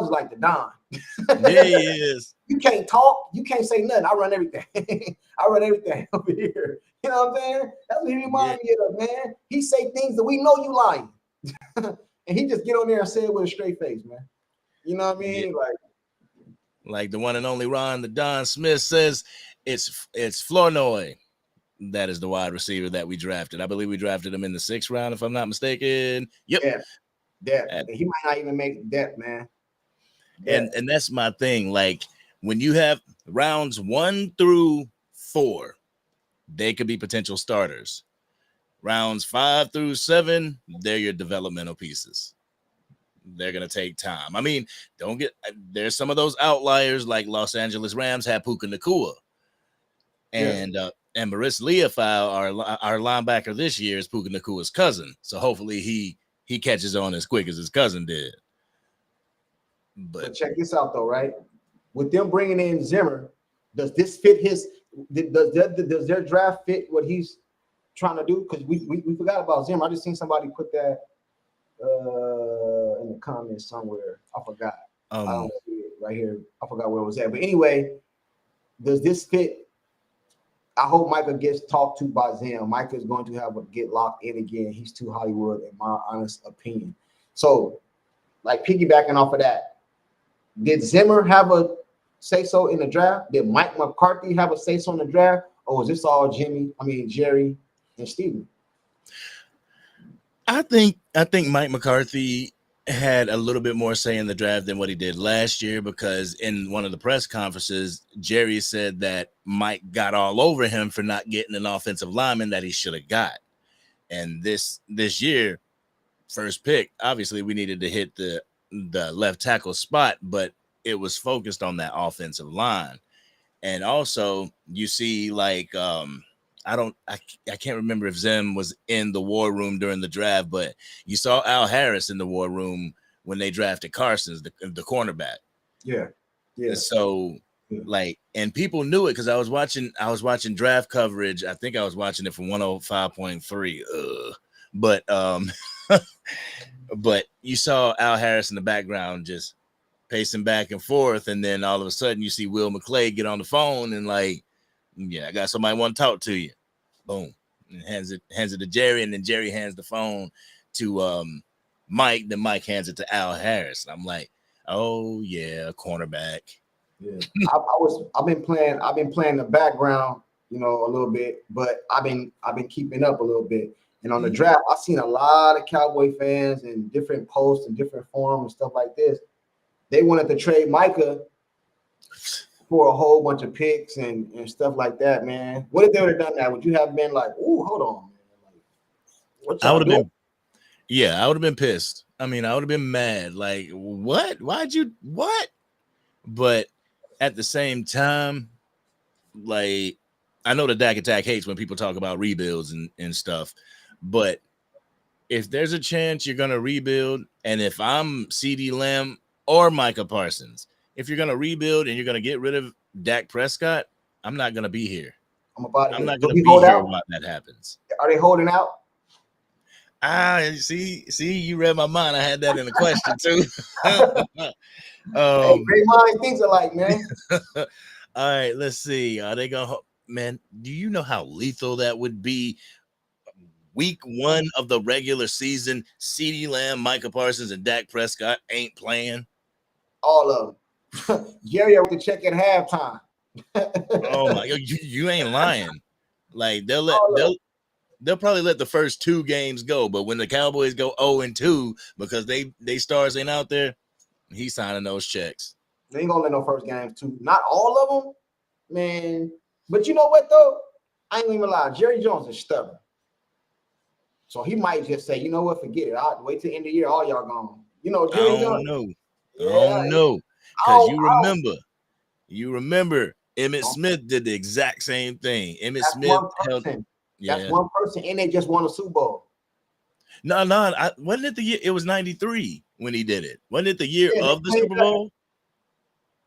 like the Don. Yeah, he is. You can't talk, you can't say nothing. I run everything. I run everything over here. You know what I'm saying? That's what he reminds me of, man. He say things that we know you lying. And he just get on there and say it with a straight face, man. You know what I mean? Like the one and only Ron, the Don Smith says, it's Flournoy. That is the wide receiver that we drafted. I believe we drafted him in the 6th round, if I'm not mistaken. Yep. Depth. And, He might not even make depth, man. Depth. and that's my thing. Like when you have rounds 1 through 4, they could be potential starters. Rounds 5 through 7, they're your developmental pieces. They're gonna take time. I mean, there's some of those outliers like Los Angeles Rams had Puka Nacua, and Maurice Leafau, our linebacker this year, is Puka Nacua's cousin. So hopefully he catches on as quick as his cousin did. But check this out though, right? With them bringing in Zimmer, does this fit does their draft fit what he's trying to do? Because we forgot about Zimmer. I just seen somebody put that in the comments somewhere. I forgot. I don't see it right here. I forgot where it was at. But anyway, does this fit? I hope Micah gets talked to by Zim. Micah is going to have a get locked in again. He's too Hollywood, in my honest opinion. So, like piggybacking off of that, did Zimmer have a say-so in the draft? Did Mike McCarthy have a say-so in the draft? Or was this all Jerry and Steven? I think Mike McCarthy had a little bit more say in the draft than what he did last year, because in one of the press conferences, Jerry said that Mike got all over him for not getting an offensive lineman that he should have got. And this year, first pick, obviously we needed to hit the left tackle spot, but it was focused on that offensive line. And also you see like I can't remember if Zim was in the war room during the draft, but you saw Al Harris in the war room when they drafted Carson's, the cornerback. Yeah. So like, and people knew it because I was watching draft coverage. I think I was watching it from 105.3. But but you saw Al Harris in the background just pacing back and forth, and then all of a sudden you see Will McClay get on the phone and like, yeah, I got somebody want to talk to you. Boom. And hands it to Jerry, and then Jerry hands the phone to Mike. Then Mike hands it to Al Harris. And I'm like, oh yeah, cornerback. Yeah. I've been playing the background, a little bit, but I've been keeping up a little bit. And on the draft, I've seen a lot of Cowboy fans and different posts and different forums and stuff like this. They wanted to trade Micah for a whole bunch of picks and stuff like that, man. What if they would have done that? Would you have been like, "Ooh, hold on, man"? I would have been, I would have been pissed. I mean, I would have been mad. Like, what? What? But at the same time, like, I know the Dak Attack hates when people talk about rebuilds and stuff, but if there's a chance you're gonna rebuild, and if I'm CeeDee Lamb or Micah Parsons, if you're gonna rebuild and you're gonna get rid of Dak Prescott, I'm not gonna be here. I'm not gonna be here while that happens. Are they holding out? See, you read my mind. I had that in the question too. Hey, great minds things alike, man. All right, let's see. Are they gonna? Man, do you know how lethal that would be? Week 1 of the regular season, CeeDee Lamb, Micah Parsons, and Dak Prescott ain't playing. All of them. Jerry with the check at halftime. Oh my God, you ain't lying. Like they'll probably let the first 2 games go, but when the Cowboys go 0-2 because they stars ain't out there, he's signing those checks. They ain't gonna let no first games too. Not all of them, man. But you know what though? I ain't even lie. Jerry Jones is stubborn. So he might just say, you know what, forget it. I'll wait till the end of the year, all y'all gone. Jerry Jones. I don't know. Because you remember Emmitt Smith did the exact same thing. Emmitt Smith held. That's one person, and they just won a Super Bowl. No, wasn't it the year? It was 93 when he did it. Wasn't it the year of the Super Bowl?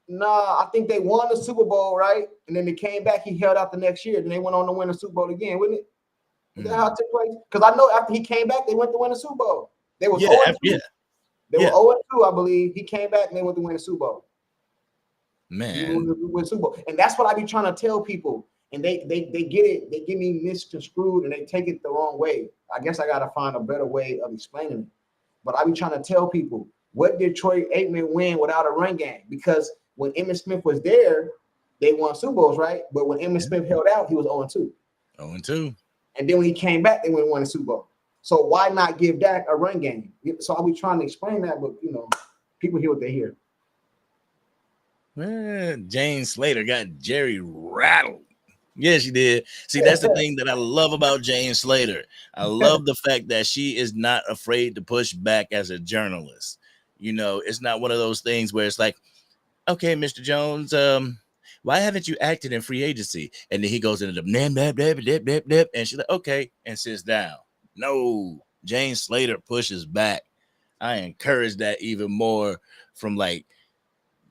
No, I think they won the Super Bowl, right? And then they came back. He held out the next year. Then they went on to win the Super Bowl again, wouldn't it? Is that how it took place? Because I know after he came back, they went to win the Super Bowl. They were 0-2. They were 0-2, I believe. He came back and they went to win the Super Bowl. Man, win Super Bowl, and that's what I be trying to tell people. And they get it. They get me misconstrued and they take it the wrong way. I guess I got to find a better way of explaining it. But I be trying to tell people, what did Troy Aikman win without a run game? Because when Emmitt Smith was there, they won Super Bowls, right? But when Emmitt Smith held out, he was 0-2. 0-2. And then when he came back, they went and won the Super Bowl. So why not give Dak a run game? So I'll be trying to explain that, but people hear what they hear. Man, Jane Slater got Jerry rattled. Yeah, she did. See, that's the thing that I love about Jane Slater. I love the fact that she is not afraid to push back as a journalist. It's not one of those things where it's like, okay, Mr. Jones, why haven't you acted in free agency? And then he goes into the and she's like, okay, and sits down. No, Jane Slater pushes back. I encourage that even more from like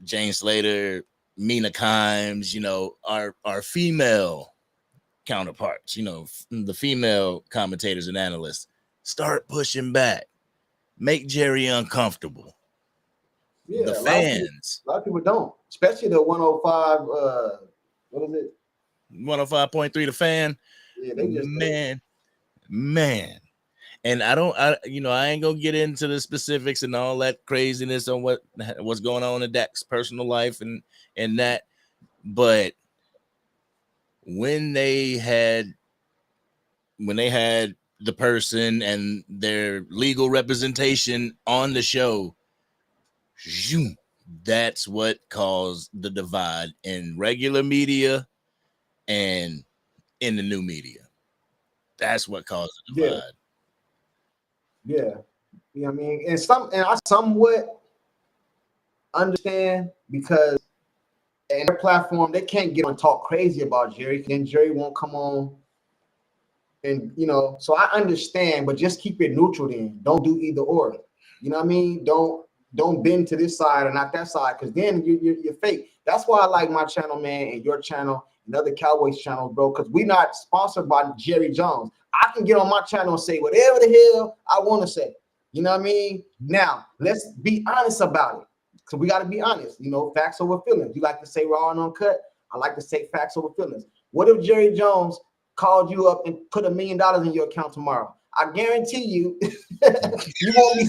Jane Slater, Mina Kimes, our female counterparts, the female commentators and analysts. Start pushing back. Make Jerry uncomfortable. Yeah, the fans. A lot of people don't, especially the 105. What is it? 105.3 The Fan. Yeah, they just man. And I ain't gonna get into the specifics and all that craziness on what's going on in Dak's personal life and that, but when they had the person and their legal representation on the show, that's what caused the divide in regular media and in the new media. That's what caused the divide. Yeah. I mean, and I somewhat understand, because in their platform they can't get on and talk crazy about Jerry. Then Jerry won't come on, and so I understand, but just keep it neutral. Then don't do either or. You know what I mean? Don't bend to this side or not that side, because then you're fake. That's why I like my channel, man, and your channel and other Cowboys channels, bro, because we're not sponsored by Jerry Jones. I can get on my channel and say whatever the hell I want to say. You know what I mean? Now, let's be honest about it. So we got to be honest. Facts over feelings. You like to say raw and uncut. I like to say facts over feelings. What if Jerry Jones called you up and put $1 million in your account tomorrow? I guarantee you, you won't be,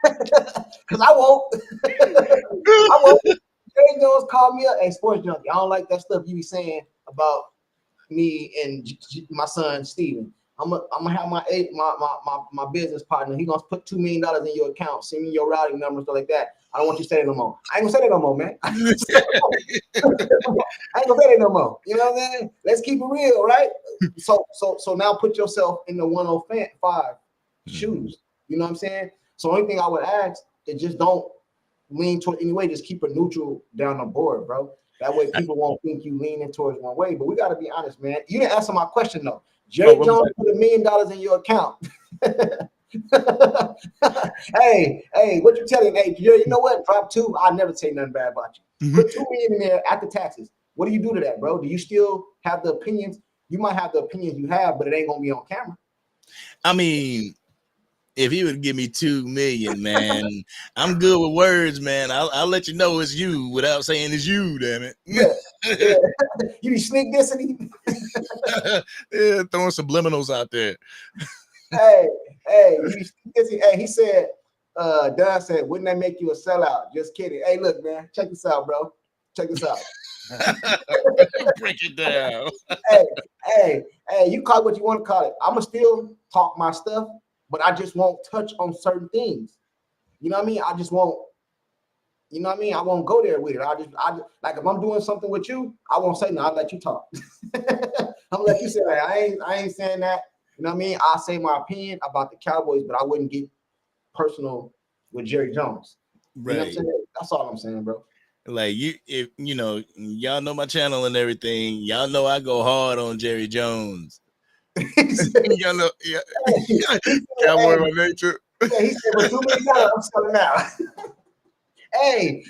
because I won't. I won't. Jerry Jones called me up, hey, sports junkie, I don't like that stuff you be saying about me and my son Steven. I'm gonna have my business partner. He gonna put $2 million in your account. Send me your routing number and stuff like that. I don't want you to say that no more. I ain't gonna say that no more, man. I ain't gonna say that no more. You know what I'm saying? Let's keep it real, right? So now put yourself in the 105 shoes. You know what I'm saying? So only thing I would ask is just don't lean toward any way. Just keep it neutral down the board, bro. That way people won't think you leaning towards one way. But we got to be honest, man. You didn't answer my question, though. Jerry Jones put $1 million in your account. hey, what you telling? Hey, Jerry, you know what? Drop 2. I'll never say nothing bad about you. Put $2 million in there after taxes. What do you do to that, bro? Do you still have the opinions? You might have the opinions you have, but it ain't going to be on camera. I mean, if he would give me $2 million, man, I'm good with words, man. I'll let you know it's you without saying it's you, damn it. Yeah. You be sneak dissing. Yeah, throwing subliminals out there. Hey, he said, Don said, wouldn't that make you a sellout? Just kidding. Hey, look, man, check this out, bro. Check this out. Break it down. Hey, you call it what you want to call it. I'ma still talk my stuff, but I just won't touch on certain things. You know what I mean? I just won't. You know what I mean? I won't go there with it. I just like, if I'm doing something with you, I won't say no. I'll let you talk. I'm gonna let you say that. I ain't saying that. You know what I mean? I'll say my opinion about the Cowboys, but I wouldn't get personal with Jerry Jones. Right. You know what I'm saying? That's all I'm saying, bro. Like, if y'all know my channel and everything, y'all know I go hard on Jerry Jones. Y'all know, Cowboy by nature. Yeah, he said, "But $2 million, I'm selling out." Hey,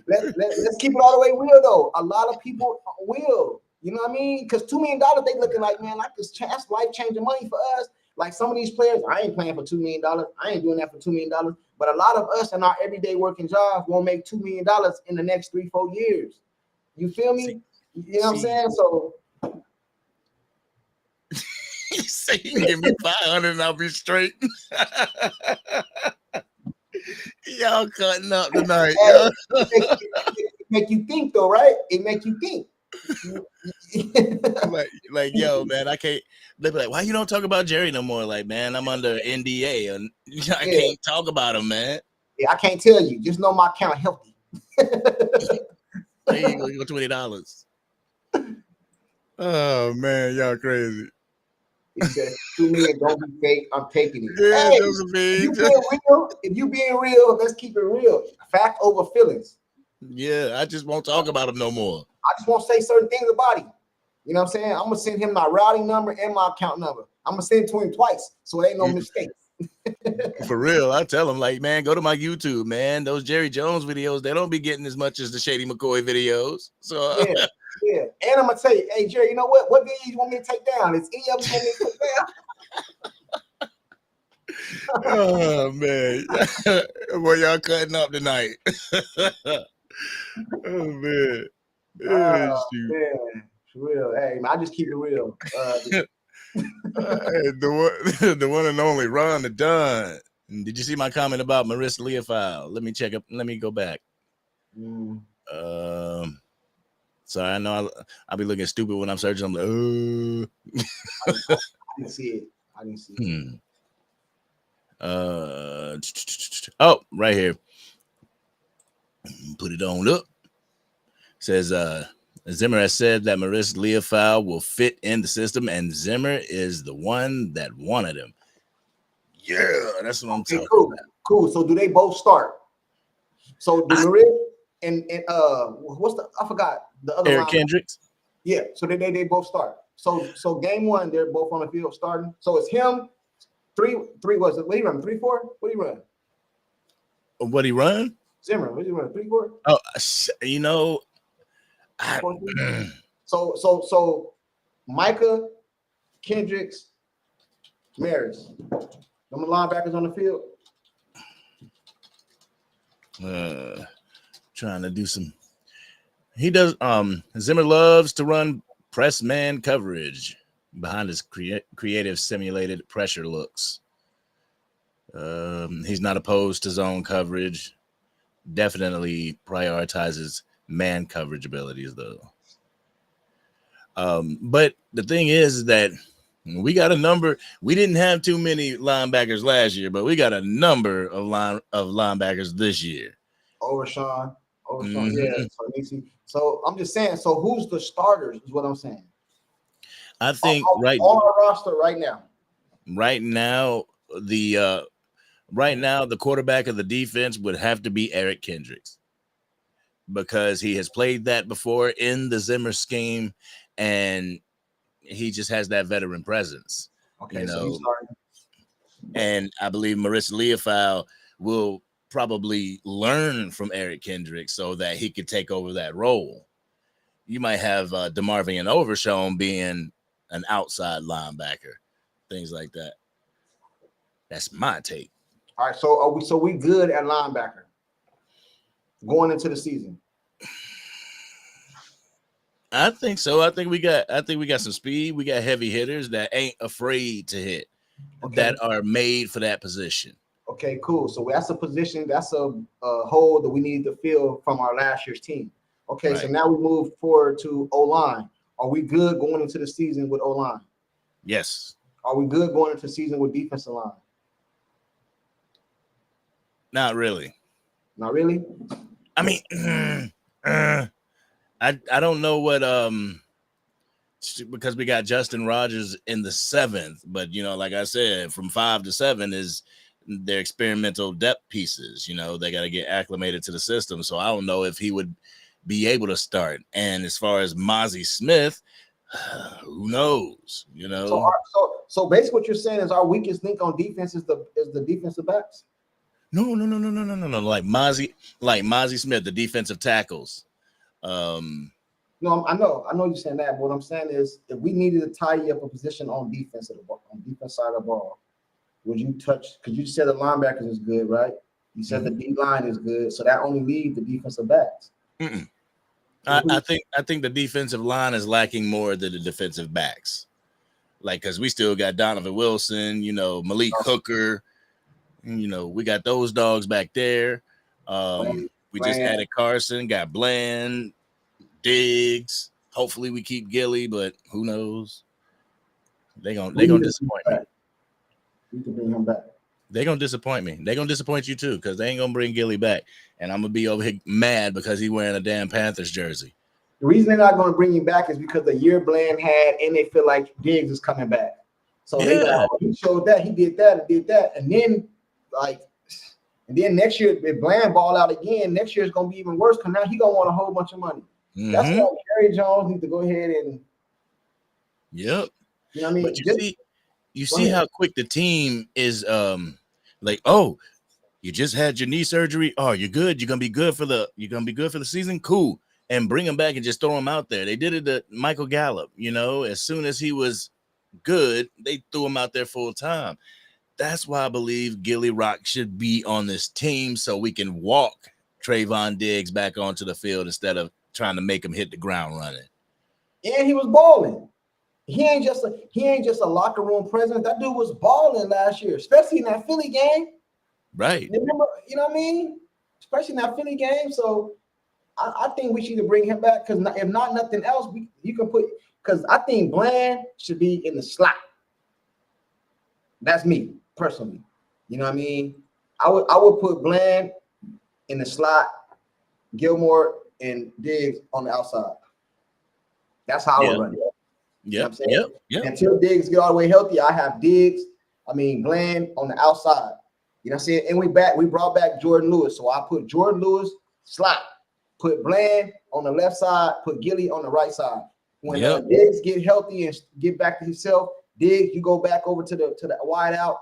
let's keep it all the way real though. A lot of people will, you know what I mean? Because $2 million, they looking like, man, like this, that's life-changing money for us. Like some of these players, I ain't playing for $2 million. I ain't doing that for $2 million. But a lot of us in our everyday working jobs won't make $2 million in the next 3-4 years. You feel me? You know what I'm saying? So you say you can give me 500 and I'll be straight. Y'all cutting up tonight, Hey, yo. it make you think though, right? It make you think. Like, yo, man, I can't. They be like, why you don't talk about Jerry no more? Like, man, I'm under NDA and I Yeah. can't talk about him, man. Yeah, I can't tell you. Just know my account healthy. There you go, you go $20. Oh man, y'all crazy. He said, 2 million, don't be fake. I'm taking it. Yeah, Hey, Josephine. if you being real, let's keep it real. Fact over feelings. Yeah, I just won't talk about him no more. I just won't say certain things about him. You know what I'm saying? I'm gonna send him my routing number and my account number. I'm gonna send it to him twice, so it ain't no mistakes. For real, I tell him like, man, go to my YouTube, man. Those Jerry Jones videos, they don't be getting as much as the Shady McCoy videos. So Yeah, yeah. And I'm gonna tell you, hey Jerry, you know what? What video you want me to take down? Is any of them you want me to take down? oh man, boy, y'all cutting up tonight. Oh man, shoot. Man, for real. Hey, man, I just keep it real. The one and only Ron the Don. Did you see my comment about Marissa Leofile? Let me check up. Let me go back. Sorry, I know I'll be looking stupid when I'm searching. I'm like, I didn't see it. I didn't see it. Oh, right here. Put it on up. Says Zimmer has said that Marissa Leofile will fit in the system, and Zimmer is the one that wanted him. Yeah, that's what I'm talking about. Cool. So do they both start? So do Marissa and what's the I forgot the other Eric line. Kendricks? Yeah, so they both start. So game one, they're both on the field starting. So it's him. Three was it? What he run? 3-4? What he run? What he run? Zimmer. What he run? 3-4? Oh, you know. So Micah, Kendricks, Maris. Them linebackers on the field. Trying to do some. He does. Zimmer loves to run press man coverage behind his creative simulated pressure looks. He's not opposed to zone coverage. Definitely prioritizes man coverage abilities, though. But the thing is that we got a number. We didn't have too many linebackers last year, but we got a number of linebackers this year. Over Sean. Yeah. So I'm just saying. So who's the starters? Is what I'm saying. I think on our roster right now. Right now, the quarterback of the defense would have to be Eric Kendricks, because he has played that before in the Zimmer scheme, and he just has that veteran presence. Okay, you know. So he's starting. And I believe Marissa Leofile will probably learn from Eric Kendricks so that he could take over that role. You might have DeMarvion Overshown being an outside linebacker, things like that. That's my take. All right, so we good at linebacker going into the season? I think so. I think we got some speed. We got heavy hitters that ain't afraid to hit, that are made for that position. Okay, cool. So that's a position, that's a hole that we need to fill from our last year's team. Okay, right. So now we move forward to O-line. Are we good going into the season with O-line? Yes. Are we good going into the season with defensive line? Not really. Not really? I mean, I don't know what because we got Justin Rogers in the 7th, but like I said, from 5 to 7 is their experimental depth pieces. They got to get acclimated to the system. So I don't know if he would be able to start. And as far as Mozzie Smith, who knows? So basically, what you're saying is our weakest link on defense is the defensive backs. No. Like Mozzie Smith, the defensive tackles. No, I know you're saying that. But what I'm saying is, if we needed to tie you up a position on defense side of the ball, would you touch? Because you said the linebackers is good, right? You said the D line is good, so that only leaves the defensive backs. I think the defensive line is lacking more than the defensive backs. Like, because we still got Donovan Wilson, Malik Hooker, You know, we got those dogs back there. Bland, We just Bland. added Carson, got Bland, Diggs. Hopefully we keep Gilly, but who knows? We They need gonna to bring him disappoint me. back. We need to bring him back. They gonna disappoint me. They gonna disappoint you too, because they ain't gonna bring Gilly back. And I'm gonna be over here mad because he wearing a damn Panthers jersey. The reason they're not going to bring him back is because the year Bland had, and they feel like Diggs is coming back. So they like, Yeah. oh, he showed that, he did that, and then like, and then next year if Bland ball out again, next year is going to be even worse because now he gonna want a whole bunch of money. That's Mm-hmm. why Jerry Jones needs to go ahead and, Yep. you know what I mean? But you Go see ahead. how quick the team is like, oh, you just had your knee surgery. Oh, you're good. You're gonna be good for the season. Cool. And bring him back and just throw him out there. They did it to Michael Gallup, you know, as soon as he was good, they threw him out there full time. That's why I believe Gilly Rock should be on this team so we can walk Trayvon Diggs back onto the field instead of trying to make him hit the ground running. And he was balling. He ain't just a locker room presence. That dude was balling last year, especially in that Philly game. Right. Remember, you know what I mean? Especially in that Philly game. So I think we should bring him back because if not nothing else, you can put because I think Bland should be in the slot. That's me personally. You know what I mean? I would put Bland in the slot, Gilmore and Diggs on the outside. That's how I would run it. You know what I'm saying? Yep. Until Diggs get all the way healthy, I have Bland on the outside. You know what I'm saying? And we brought back Jordan Lewis. So I put Jordan Lewis slot, put Bland on the left side, put Gilly on the right side. When Diggs get healthy and get back to himself, Diggs, you go back over to the wide out.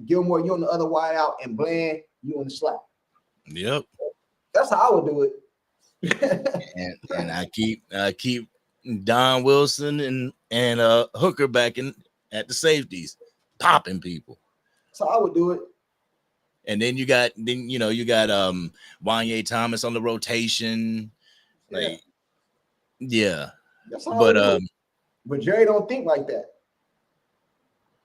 Gilmore, you on the other wide out, and Bland, you on the slot. Yep. That's how I would do it. and I keep Don Wilson and Hooker back in at the safeties, popping people. That's how I would do it. And then you got Wanye Thomas on the rotation. Like, yeah. That's how I would do it. But Jerry don't think like that.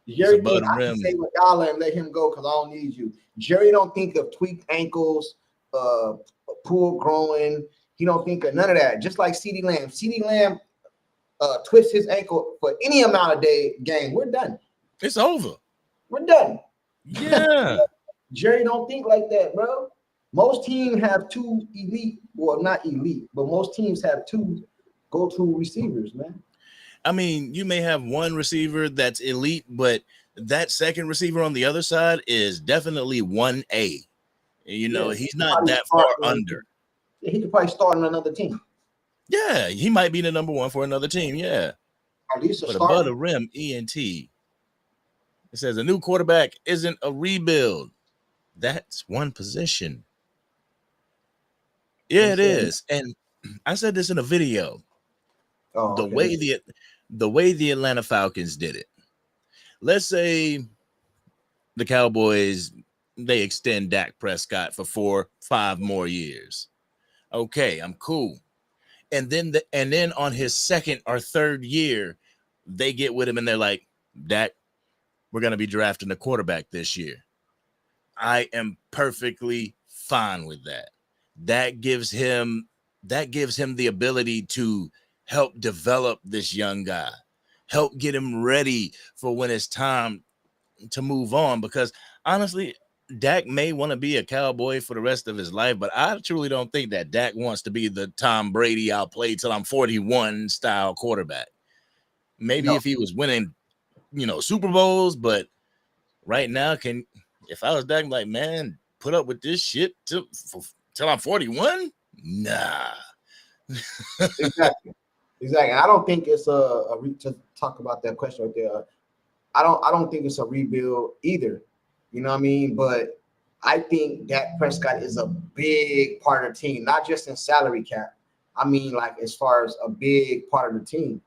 Jerry think I can say $1 and let him go because I don't need you. Jerry don't think of tweaked ankles, poor growing. He don't think of none of that. Just like CeeDee Lamb. CeeDee Lamb twists his ankle for any amount of game. We're done. It's over. We're done. Yeah. Jerry don't think like that, bro. Most teams have two elite, well, not elite, but most teams have two go-to receivers, man. I mean, you may have one receiver that's elite, but that second receiver on the other side is definitely 1A. You know, he's not that far under. He could probably start on another team. Yeah, he might be the number one for another team. Yeah. At least but above the rim, ENT. It says a new quarterback isn't a rebuild. That's one position. Yeah, it is. And I said this in a video. Oh, the way the Atlanta Falcons did it. Let's say the Cowboys, they extend Dak Prescott for 4-5 more years. Okay, I'm cool. And then on his second or third year, they get with him and they're like, Dak, we're going to be drafting a quarterback this year. I am perfectly fine with that. That gives him the ability to help develop this young guy, help get him ready for when it's time to move on. Because honestly, Dak may want to be a Cowboy for the rest of his life, but I truly don't think that Dak wants to be the Tom Brady, I'll play till I'm 41 style quarterback. Maybe if he was winning, Super Bowls, but right now, if I was Dak, I'm like, man, put up with this shit till I'm 41? Nah. Exactly. I don't think it's to talk about that question right there. I don't think it's a rebuild either. You know what I mean? But I think Dak Prescott is a big part of the team, not just in salary cap. I mean, like as far as a big part of the team.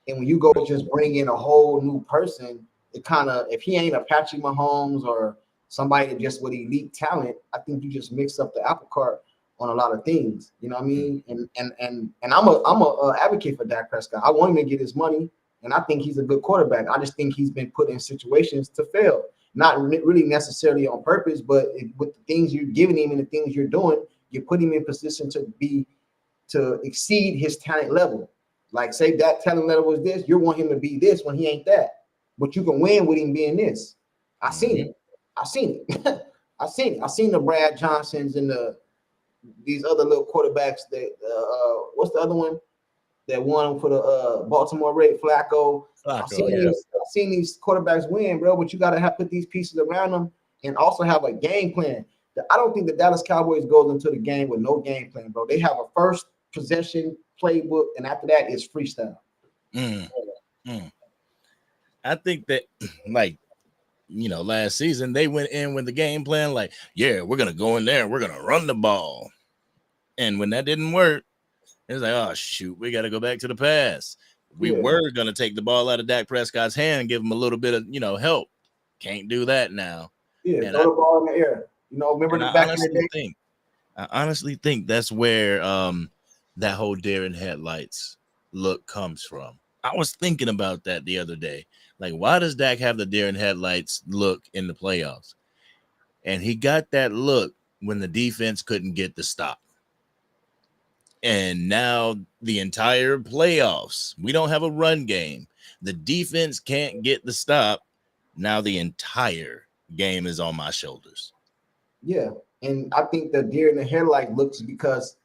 And when you go just bring in a whole new person, it kind of, if he ain't a Patrick Mahomes or somebody that just with elite talent, I think you just mix up the apple cart on a lot of things. You know what I mean? And I'm a advocate for Dak Prescott. I want him to get his money, and I think he's a good quarterback. I just think he's been put in situations to fail. not really necessarily on purpose, but with the things you're giving him and the things you're doing, you put him in position to exceed his talent level. Like say that talent level is this, you want him to be this when he ain't that. But you can win with him being this. I seen it. I seen it. I seen it. I seen the Brad Johnsons and these other little quarterbacks that what's the other one that won for the Baltimore Ravens, Flacco. I've seen these quarterbacks win, bro, but you gotta have put these pieces around them and also have a game plan. I don't think the Dallas Cowboys goes into the game with no game plan, bro. They have a first possession playbook, and after that is freestyle. I think that, like, last season they went in with the game plan, like, yeah, we're gonna go in there and we're gonna run the ball. And when that didn't work, it was like, oh shoot, we got to go back to the pass. We were gonna take the ball out of Dak Prescott's hand and give him a little bit of help. Can't do that now. Yeah, throw the ball in the air. Remember the back in the day. I honestly think that's where that whole deer in headlights look comes from. I was thinking about that the other day. Like, why does Dak have the deer in headlights look in the playoffs? And he got that look when the defense couldn't get the stop. And now the entire playoffs, we don't have a run game. The defense can't get the stop. Now the entire game is on my shoulders. Yeah, and I think the deer in the headlight looks because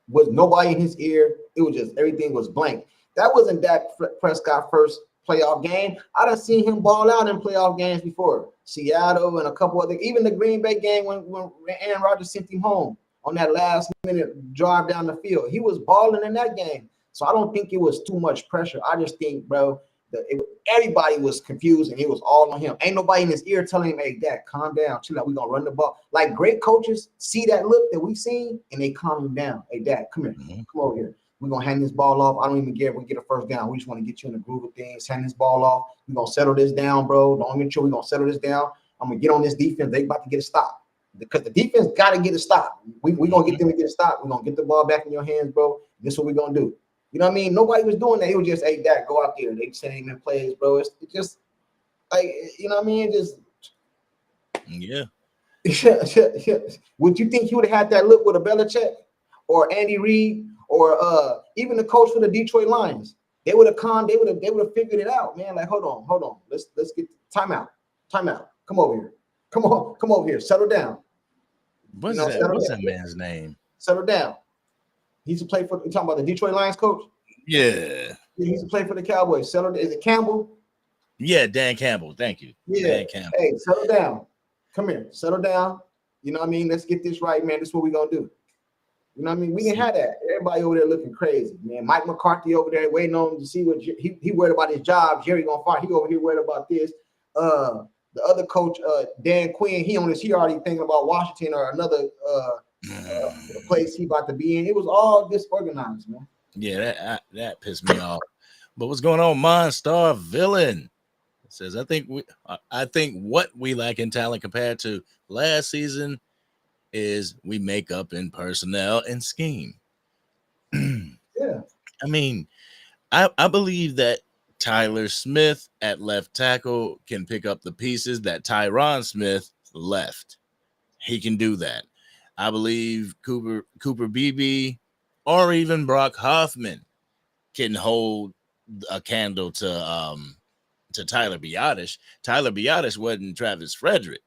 with nobody in his ear, it was just everything was blank. That wasn't Dak Prescott first playoff game. I done seen him ball out in playoff games before. Seattle and a couple other, even the Green Bay game when Aaron Rodgers sent him home on that last minute drive down the field. He was balling in that game. So I don't think it was too much pressure. I just think, bro, everybody was confused and it was all on him. Ain't nobody in his ear telling him, hey, Dak, calm down. Chill out. We're going to run the ball. Like great coaches see that look that we've seen and they calm him down. Hey, Dak, come here. Come over here. We're going to hand this ball off. I don't even care if we get a first down. We just want to get you in the groove of things. Hand this ball off. We're going to settle this down, bro. Don't even sure we're going to settle this down. I'm going to get on this defense. They about to get a stop. Because the defense got to get a stop. We're going to get them to get a stop. We're going to get the ball back in your hands, bro. This is what we're going to do. You know what I mean? Nobody was doing that. It was just, hey, Dak, go out there. They sending him in plays, bro. It's just, like, you know what I mean? Just, yeah. Would you think he would have had that look with a Belichick or Andy Reid or even the coach for the Detroit Lions? They would have figured it out, man. Like, hold on. Let's get timeout. Come over here. Come over here. Settle down. What's that man's name? Settle down. He used to play for. You talking about the Detroit Lions coach? Yeah. He used to play for the Cowboys. Settle. Is it Campbell? Yeah, Dan Campbell. Thank you. Yeah. Dan Campbell. Hey, settle down. Come here. Settle down. You know what I mean? Let's get this right, man. This is what we're gonna do. You know what I mean? We didn't have that. Everybody over there looking crazy, man. Mike McCarthy over there waiting on him to see what he worried about his job. Jerry gonna fire. He over here worried about this. The other coach, Dan Quinn, he already thinking about Washington or another place he about to be in. It was all disorganized, man. Yeah, that pissed me off. But what's going on, Monstar Villain? It says, I think what we lack in talent compared to last season is we make up in personnel and scheme. Yeah. I mean, I believe that Tyler Smith at left tackle can pick up the pieces that Tyron Smith left. He can do that. I believe Cooper Beebe or even Brock Hoffman can hold a candle to Tyler Biadasz. Tyler Biadasz wasn't Travis Frederick.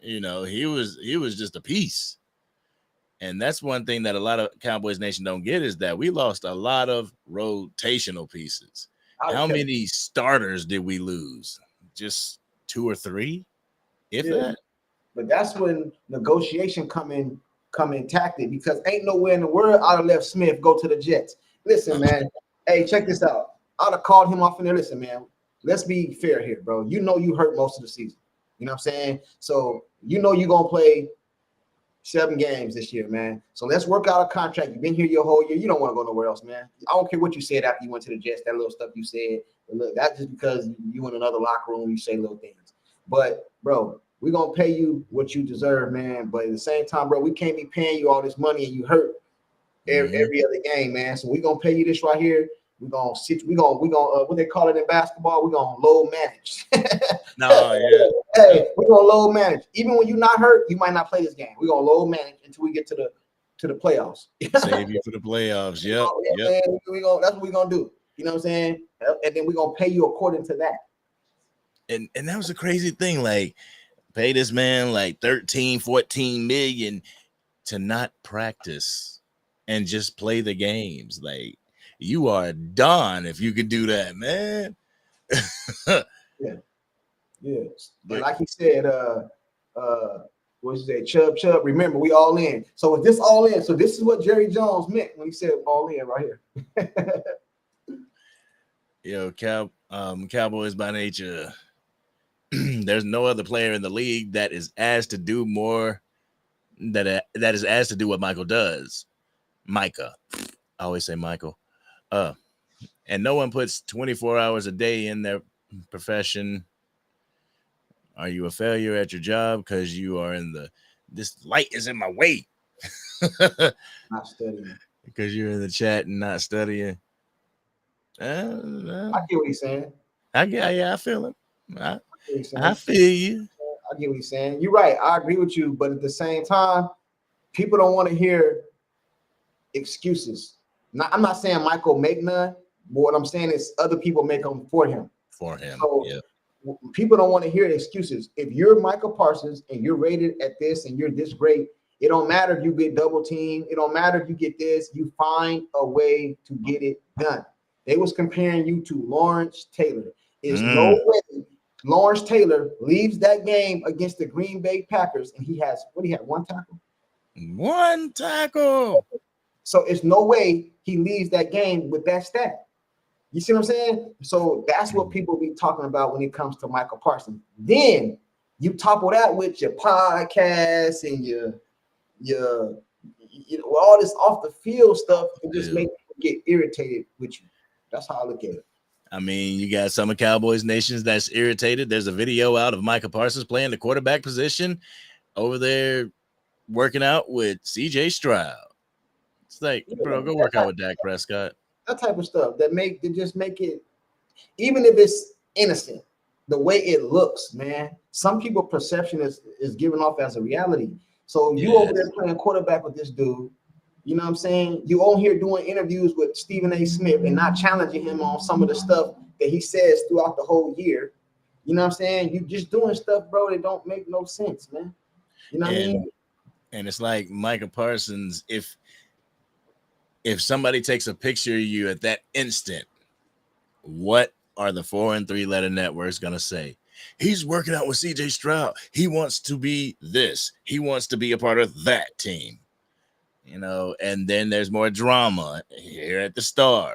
He was just a piece. And that's one thing that a lot of Cowboys Nation don't get is that we lost a lot of rotational pieces. How many starters did we lose? Just 2 or 3, if that. But that's when negotiation come in tactic because ain't nowhere in the world I'd have left Smith go to the Jets. Listen, man. Hey, check this out. I'd have called him off in there. Listen, man. Let's be fair here, bro. You hurt most of the season. You know what I'm saying? So you're gonna play 7 games this year, man. So let's work out a contract. You've been here your whole year. You don't want to go nowhere else, man. I don't care what you said after you went to the Jets, that little stuff you said. But look, that's just because you in another locker room, you say little things. But, bro, we're going to pay you what you deserve, man. But at the same time, bro, we can't be paying you all this money and you hurt every other game, man. So we're going to pay you this right here. We're going to what they call it in basketball, we're going to low manage. No, yeah. Hey, we're gonna load manage. Even when you're not hurt, you might not play this game. We're gonna load manage until we get to the playoffs. Save you for the playoffs. Yep. Yeah, Yep. man, that's what we're gonna do. You know what I'm saying? And then we're gonna pay you according to that. And that was a crazy thing. Like, pay this man like 13, 14 million to not practice and just play the games. Like, you are done if you could do that, man. Yeah. And But like he said, what's he say? Chubb, remember, we all in. So is this all in? So this is what Jerry Jones meant when he said all in right here. Cowboys by nature. There's no other player in the league that is asked to do more that is asked to do what Michael does. Micah. I always say Michael. And no one puts 24 hours a day in their profession. Are you a failure at your job because you are this light is in my way? Not studying. Because you're in the chat and not studying. I get what he's saying. I feel him. I feel you. I get what he's saying. You're right. I agree with you. But at the same time, people don't want to hear excuses. I'm not saying Michael make none, but what I'm saying is other people make them for him. So people don't want to hear excuses. If you're Michael Parsons and you're rated at this and you're this great, it don't matter if you get double teamed. It don't matter if you get this. You find a way to get it done. They was comparing you to Lawrence Taylor. There's no way Lawrence Taylor leaves that game against the Green Bay Packers and he has one tackle. One tackle. So it's no way he leaves that game with that stat. You see what I'm saying? So that's what people be talking about when it comes to Michael Parsons. Then you topple that with your podcast and your all this off the field stuff, and just make people get irritated with you. That's how I look at it. I mean, you got some of Cowboys Nations that's irritated. There's a video out of Michael Parsons playing the quarterback position over there working out with CJ Stroud. It's like, bro, go work out with Dak Prescott. That type of stuff that just make it, even if it's innocent, the way it looks, man. Some people perception is given off as a reality. So you over there playing quarterback with this dude, you know what I'm saying? You on here doing interviews with Stephen A. Smith and not challenging him on some of the stuff that he says throughout the whole year. You know what I'm saying? You just doing stuff, bro, that don't make no sense, man. You know what I mean? And it's like Michael Parsons, if somebody takes a picture of you at that instant, what are the 4 and 3 letter networks going to say? He's working out with CJ Stroud. He wants to be this. He wants to be a part of that team. You know, and then there's more drama here at the Star.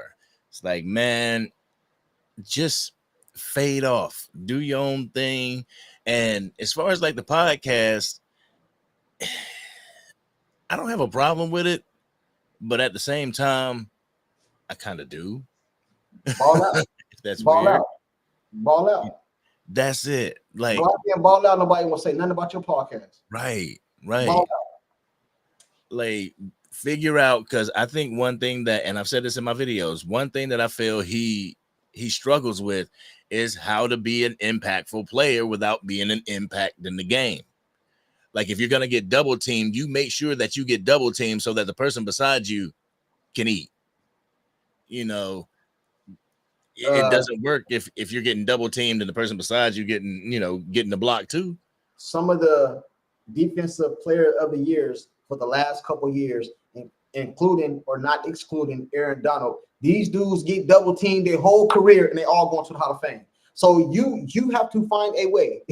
It's like, man, just fade off. Do your own thing. And as far as like the podcast, I don't have a problem with it. But at the same time, I kind of do. Ball out. That's ball weird. out. Ball out. That's it. Like, ball out. Nobody will say nothing about your podcast. Right. Ball out. Like, figure out, because I think one thing that, and I've said this in my videos, one thing that I feel he struggles with is how to be an impactful player without being an impact in the game. Like, if you're going to get double teamed, you make sure that you get double teamed so that the person beside you can eat. You know, it doesn't work if you're getting double teamed and the person beside you getting the block too. Some of the defensive player of the years for the last couple years, including or not excluding Aaron Donald, these dudes get double teamed their whole career and they all go into the Hall of Fame. So you have to find a way.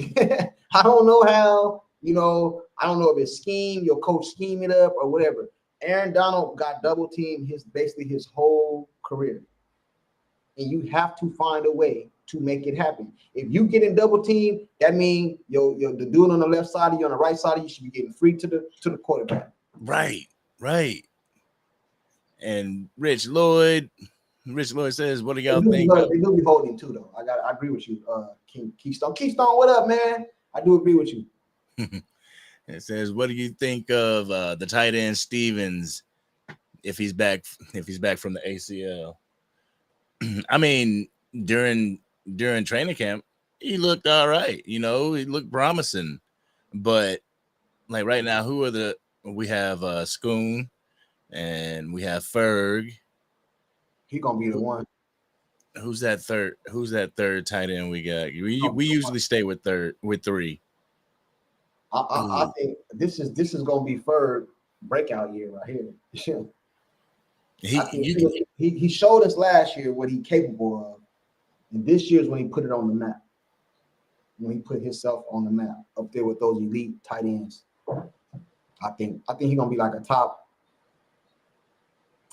I don't know how. I don't know if it's scheme, your coach scheme it up or whatever. Aaron Donald got double teamed basically his whole career. And you have to find a way to make it happen. If you get in double team, that means the dude on the left side of you, on the right side of you, should be getting free to the quarterback. Right. And Rich Lloyd says, what do y'all think? They do be holding too, though. I agree with you, Keystone. Keystone, what up, man? I do agree with you. It says, what do you think of the tight end Stevens if he's back from the ACL? I mean, during training camp, he looked all right. You know, he looked promising. But like right now, who are the we have Scoon and we have Ferg. He gonna be the one. Who's that third? Who's that third tight end we got? He gonna be We the one. usually stay with three. I think this is gonna be Ferg breakout year right here. He I think you he showed us last year what he's capable of, and this year's when he put it on the map. When he put himself on the map up there with those elite tight ends. I think he's gonna be like a top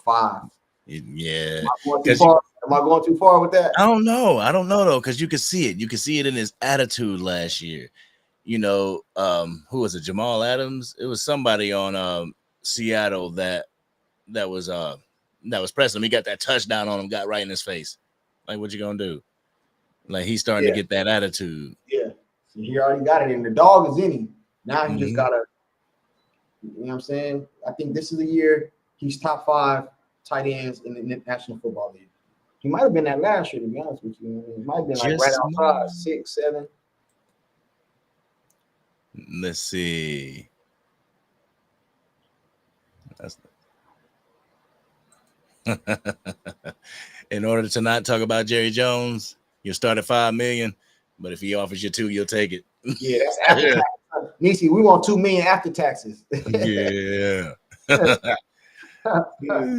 5. yeah, Am I going too because far? Am I going too far with that? I don't know. I don't know though, because you could see it. You could see it in his attitude last year. You know, who was it? Jamal Adams. It was somebody on Seattle that was that was pressing him. He got that touchdown on him, got right in his face. Like, what you gonna do? Like, he's starting to Yeah, get that attitude. yeah. So he already got it in. The dog is in him. Now he just Mhm. gotta, you know what I'm saying? I think this is the year he's top 5 tight ends in the National Football League. He might have been that last year, to be honest with you. He might have been like right Just outside 6, 7. let's see. That's in order to not talk about Jerry Jones, you'll start at 5 million, but if he offers you 2, you'll take it. Yeah, that's after taxes. Nisi, we want 2 million after taxes. Yeah.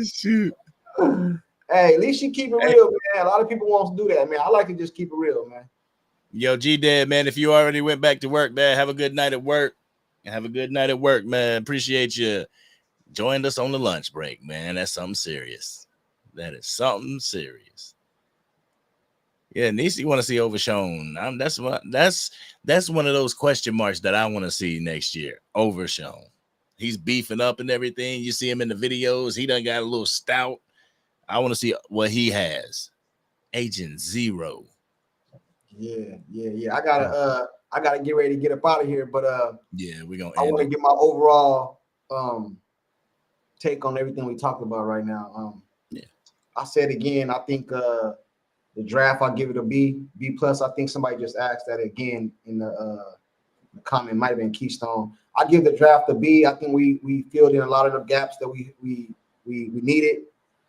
Shoot. Hey, at least you keep it Hey, real, man. A lot of people want to do that, man. I like to just keep it real, man. yo, G Dad, man, if you already went back to work, man, have a good night at work. Have a good night at work, man. Appreciate you joined us on the lunch break, man. That's something serious. That is something serious. Yeah, Nisi want to see Overshown. That's one of those question marks that I want to see next year. Overshown. He's beefing up and everything. You see him in the videos. He done got a little stout. I want to see what he has. Agent Zero. Yeah. I gotta get ready to get up out of here, but Yeah, we're gonna I end want to it. get my overall take on everything we talked about right now. Yeah. I said again, I think the draft I give it a B plus. I think somebody just asked that again in the comment, might have been Keystone. I give the draft a B. I think we filled in a lot of the gaps that we needed.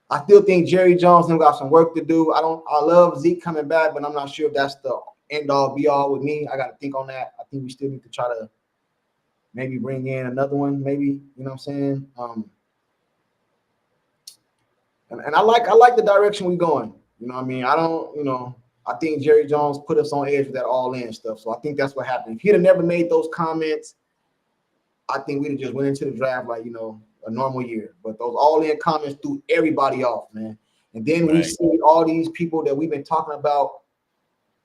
I still think Jerry Jones and got some work to do. I love Zeke coming back, but I'm not sure if that's the end all be all with me. I got to think on that. I think we still need to try to maybe bring in another one, maybe, you know what I'm saying? And I like the direction we're going. You know what I mean? I think Jerry Jones put us on edge with that all-in stuff. So I think that's what happened. If he'd have never made those comments, I think we'd have just went into the draft like, a normal year. But those all-in comments threw everybody off, man. And then we Right. see all these people that we've been talking about,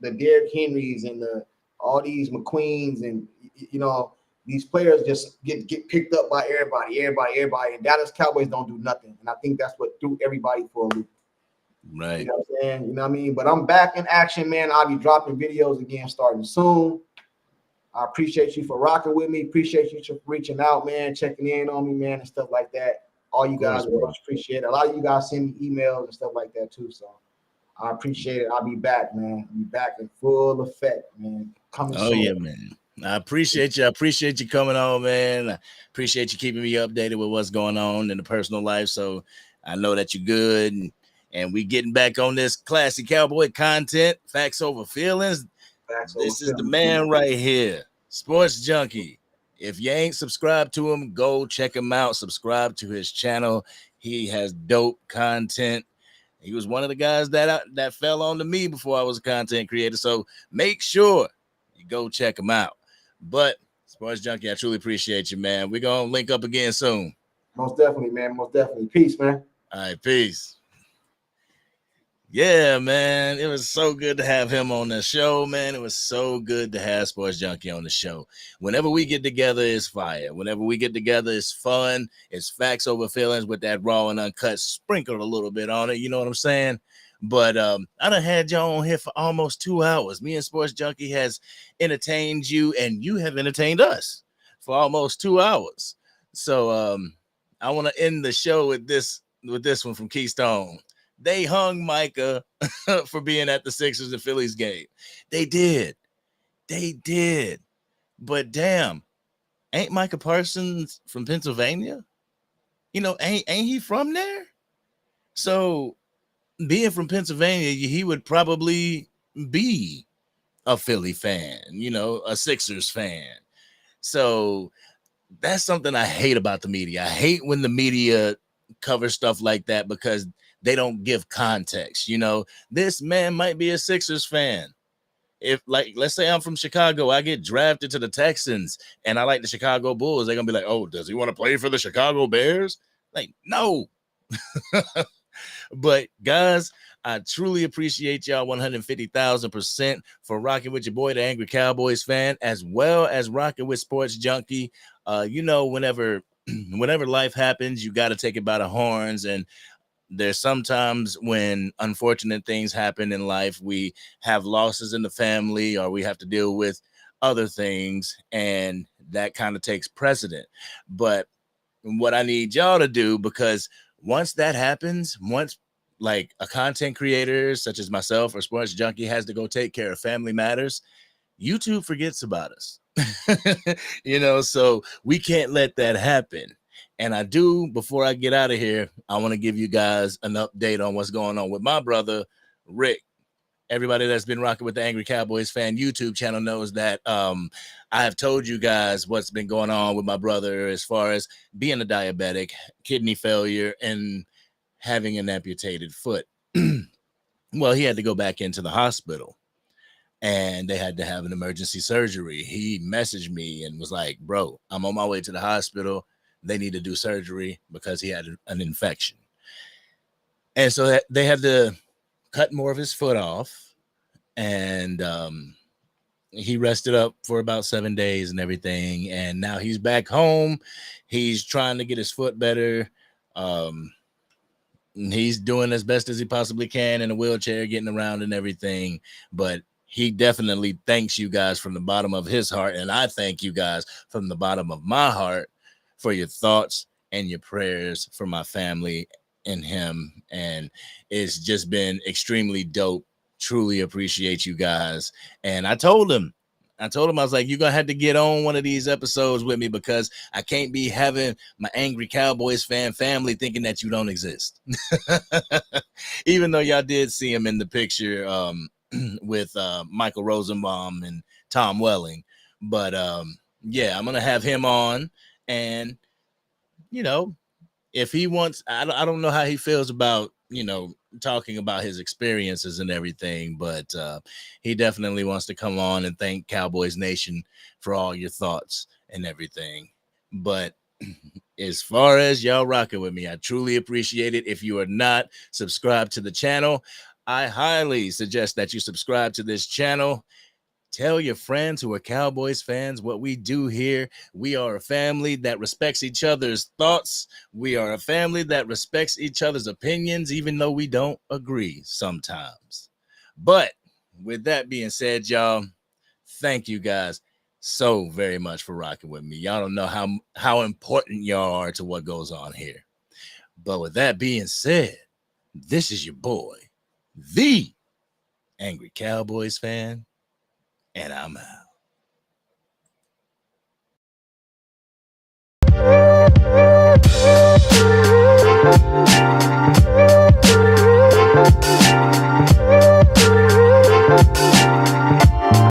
the Derrick Henrys and all these McQueens and these players just get picked up by everybody. And Dallas Cowboys don't do nothing. And I think that's what threw everybody for a loop. Right. You know what I'm saying? You know what I mean? But I'm back in action, man. I'll be dropping videos again starting soon. I appreciate you for rocking with me. Appreciate you for reaching out, man, checking in on me, man, and stuff like that. All you Of course, guys bro. much appreciate it. A lot of you guys send me emails and stuff like that too. So I appreciate it. I'll be back, man. I'll be back in full effect, man. Coming Oh soon. yeah, man. I appreciate you. I appreciate you coming on, man. I appreciate you keeping me updated with what's going on in the personal life. So I know that you're good. And we getting back on this classic cowboy content, facts over feelings. Facts over This is the feelings. man right here, Sports Junkie. If you ain't subscribed to him, go check him out. Subscribe to his channel. He has dope content. He was one of the guys that fell on to me before I was a content creator. So make sure you go check him out. But Sports Junkie, I truly appreciate you, man. We're gonna link up again soon. Most definitely, man. Most definitely. Peace, man. All right, peace. Yeah, man. It was so good to have him on the show, man. It was so good to have Sports Junkie on the show. Whenever we get together, it's fire. Whenever we get together, it's fun. It's facts over feelings with that raw and uncut sprinkled a little bit on it. You know what I'm saying? But I done had y'all on here for almost 2 hours. Me and Sports Junkie has entertained you, and you have entertained us for almost 2 hours. So I want to end the show with this one from Keystone. They hung Micah for being at the Sixers and Phillies game. They did. They did. But damn, ain't Micah Parsons from Pennsylvania? You know, ain't he from there? So being from Pennsylvania, he would probably be a Philly fan, you know, a Sixers fan. So that's something I hate about the media. I hate when the media covers stuff like that because they don't give context. You know, this man might be a Sixers fan. If, like, let's say I'm from Chicago, I get drafted to the Texans and I like the Chicago Bulls, they're gonna be like, oh, does he want to play for the Chicago Bears? Like, no. But guys, I truly appreciate y'all 150,000% for rocking with your boy, the Angry Cowboys fan, as well as rocking with Sports Junkie. You know, whenever life happens, you got to take it by the horns. And there's sometimes when unfortunate things happen in life, we have losses in the family or we have to deal with other things, and that kind of takes precedent. But what I need y'all to do, because once that happens, once like a content creator such as myself or Sports Junkie has to go take care of family matters, YouTube forgets about us. You know, so we can't let that happen. And I do, before I get out of here, I want to give you guys an update on what's going on with my brother, Rick. Everybody that's been rocking with the Angry Cowboys fan YouTube channel knows that I have told you guys what's been going on with my brother as far as being a diabetic, kidney failure, and having an amputated foot. Well, he had to go back into the hospital and they had to have an emergency surgery. He messaged me and was like, bro, I'm on my way to the hospital. They need to do surgery because he had an infection. And so they had to cut more of his foot off, and he rested up for about 7 days and everything. And now he's back home. He's trying to get his foot better. He's doing as best as he possibly can in a wheelchair, getting around and everything. But he definitely thanks you guys from the bottom of his heart. And I thank you guys from the bottom of my heart for your thoughts and your prayers for my family and him. And it's just been extremely dope. Truly appreciate you guys. And I told him, I was like, you're going to have to get on one of these episodes with me because I can't be having my Angry Cowboys fan family thinking that you don't exist. Even though y'all did see him in the picture with Michael Rosenbaum and Tom Welling. But yeah, I'm going to have him on. And, you know, if he wants, I don't know how he feels about, you know, talking about his experiences and everything, but he definitely wants to come on and thank Cowboys Nation for all your thoughts and everything. But as far as y'all rocking with me, I truly appreciate it. If you are not subscribed to the channel, I highly suggest that you subscribe to this channel. Tell your friends who are Cowboys fans what we do here. We are a family that respects each other's thoughts. We are a family that respects each other's opinions, even though we don't agree sometimes. But with that being said, y'all, thank you guys so very much for rocking with me. Y'all don't know how important y'all are to what goes on here. But with that being said, this is your boy, the Angry Cowboys fan, and I'm out.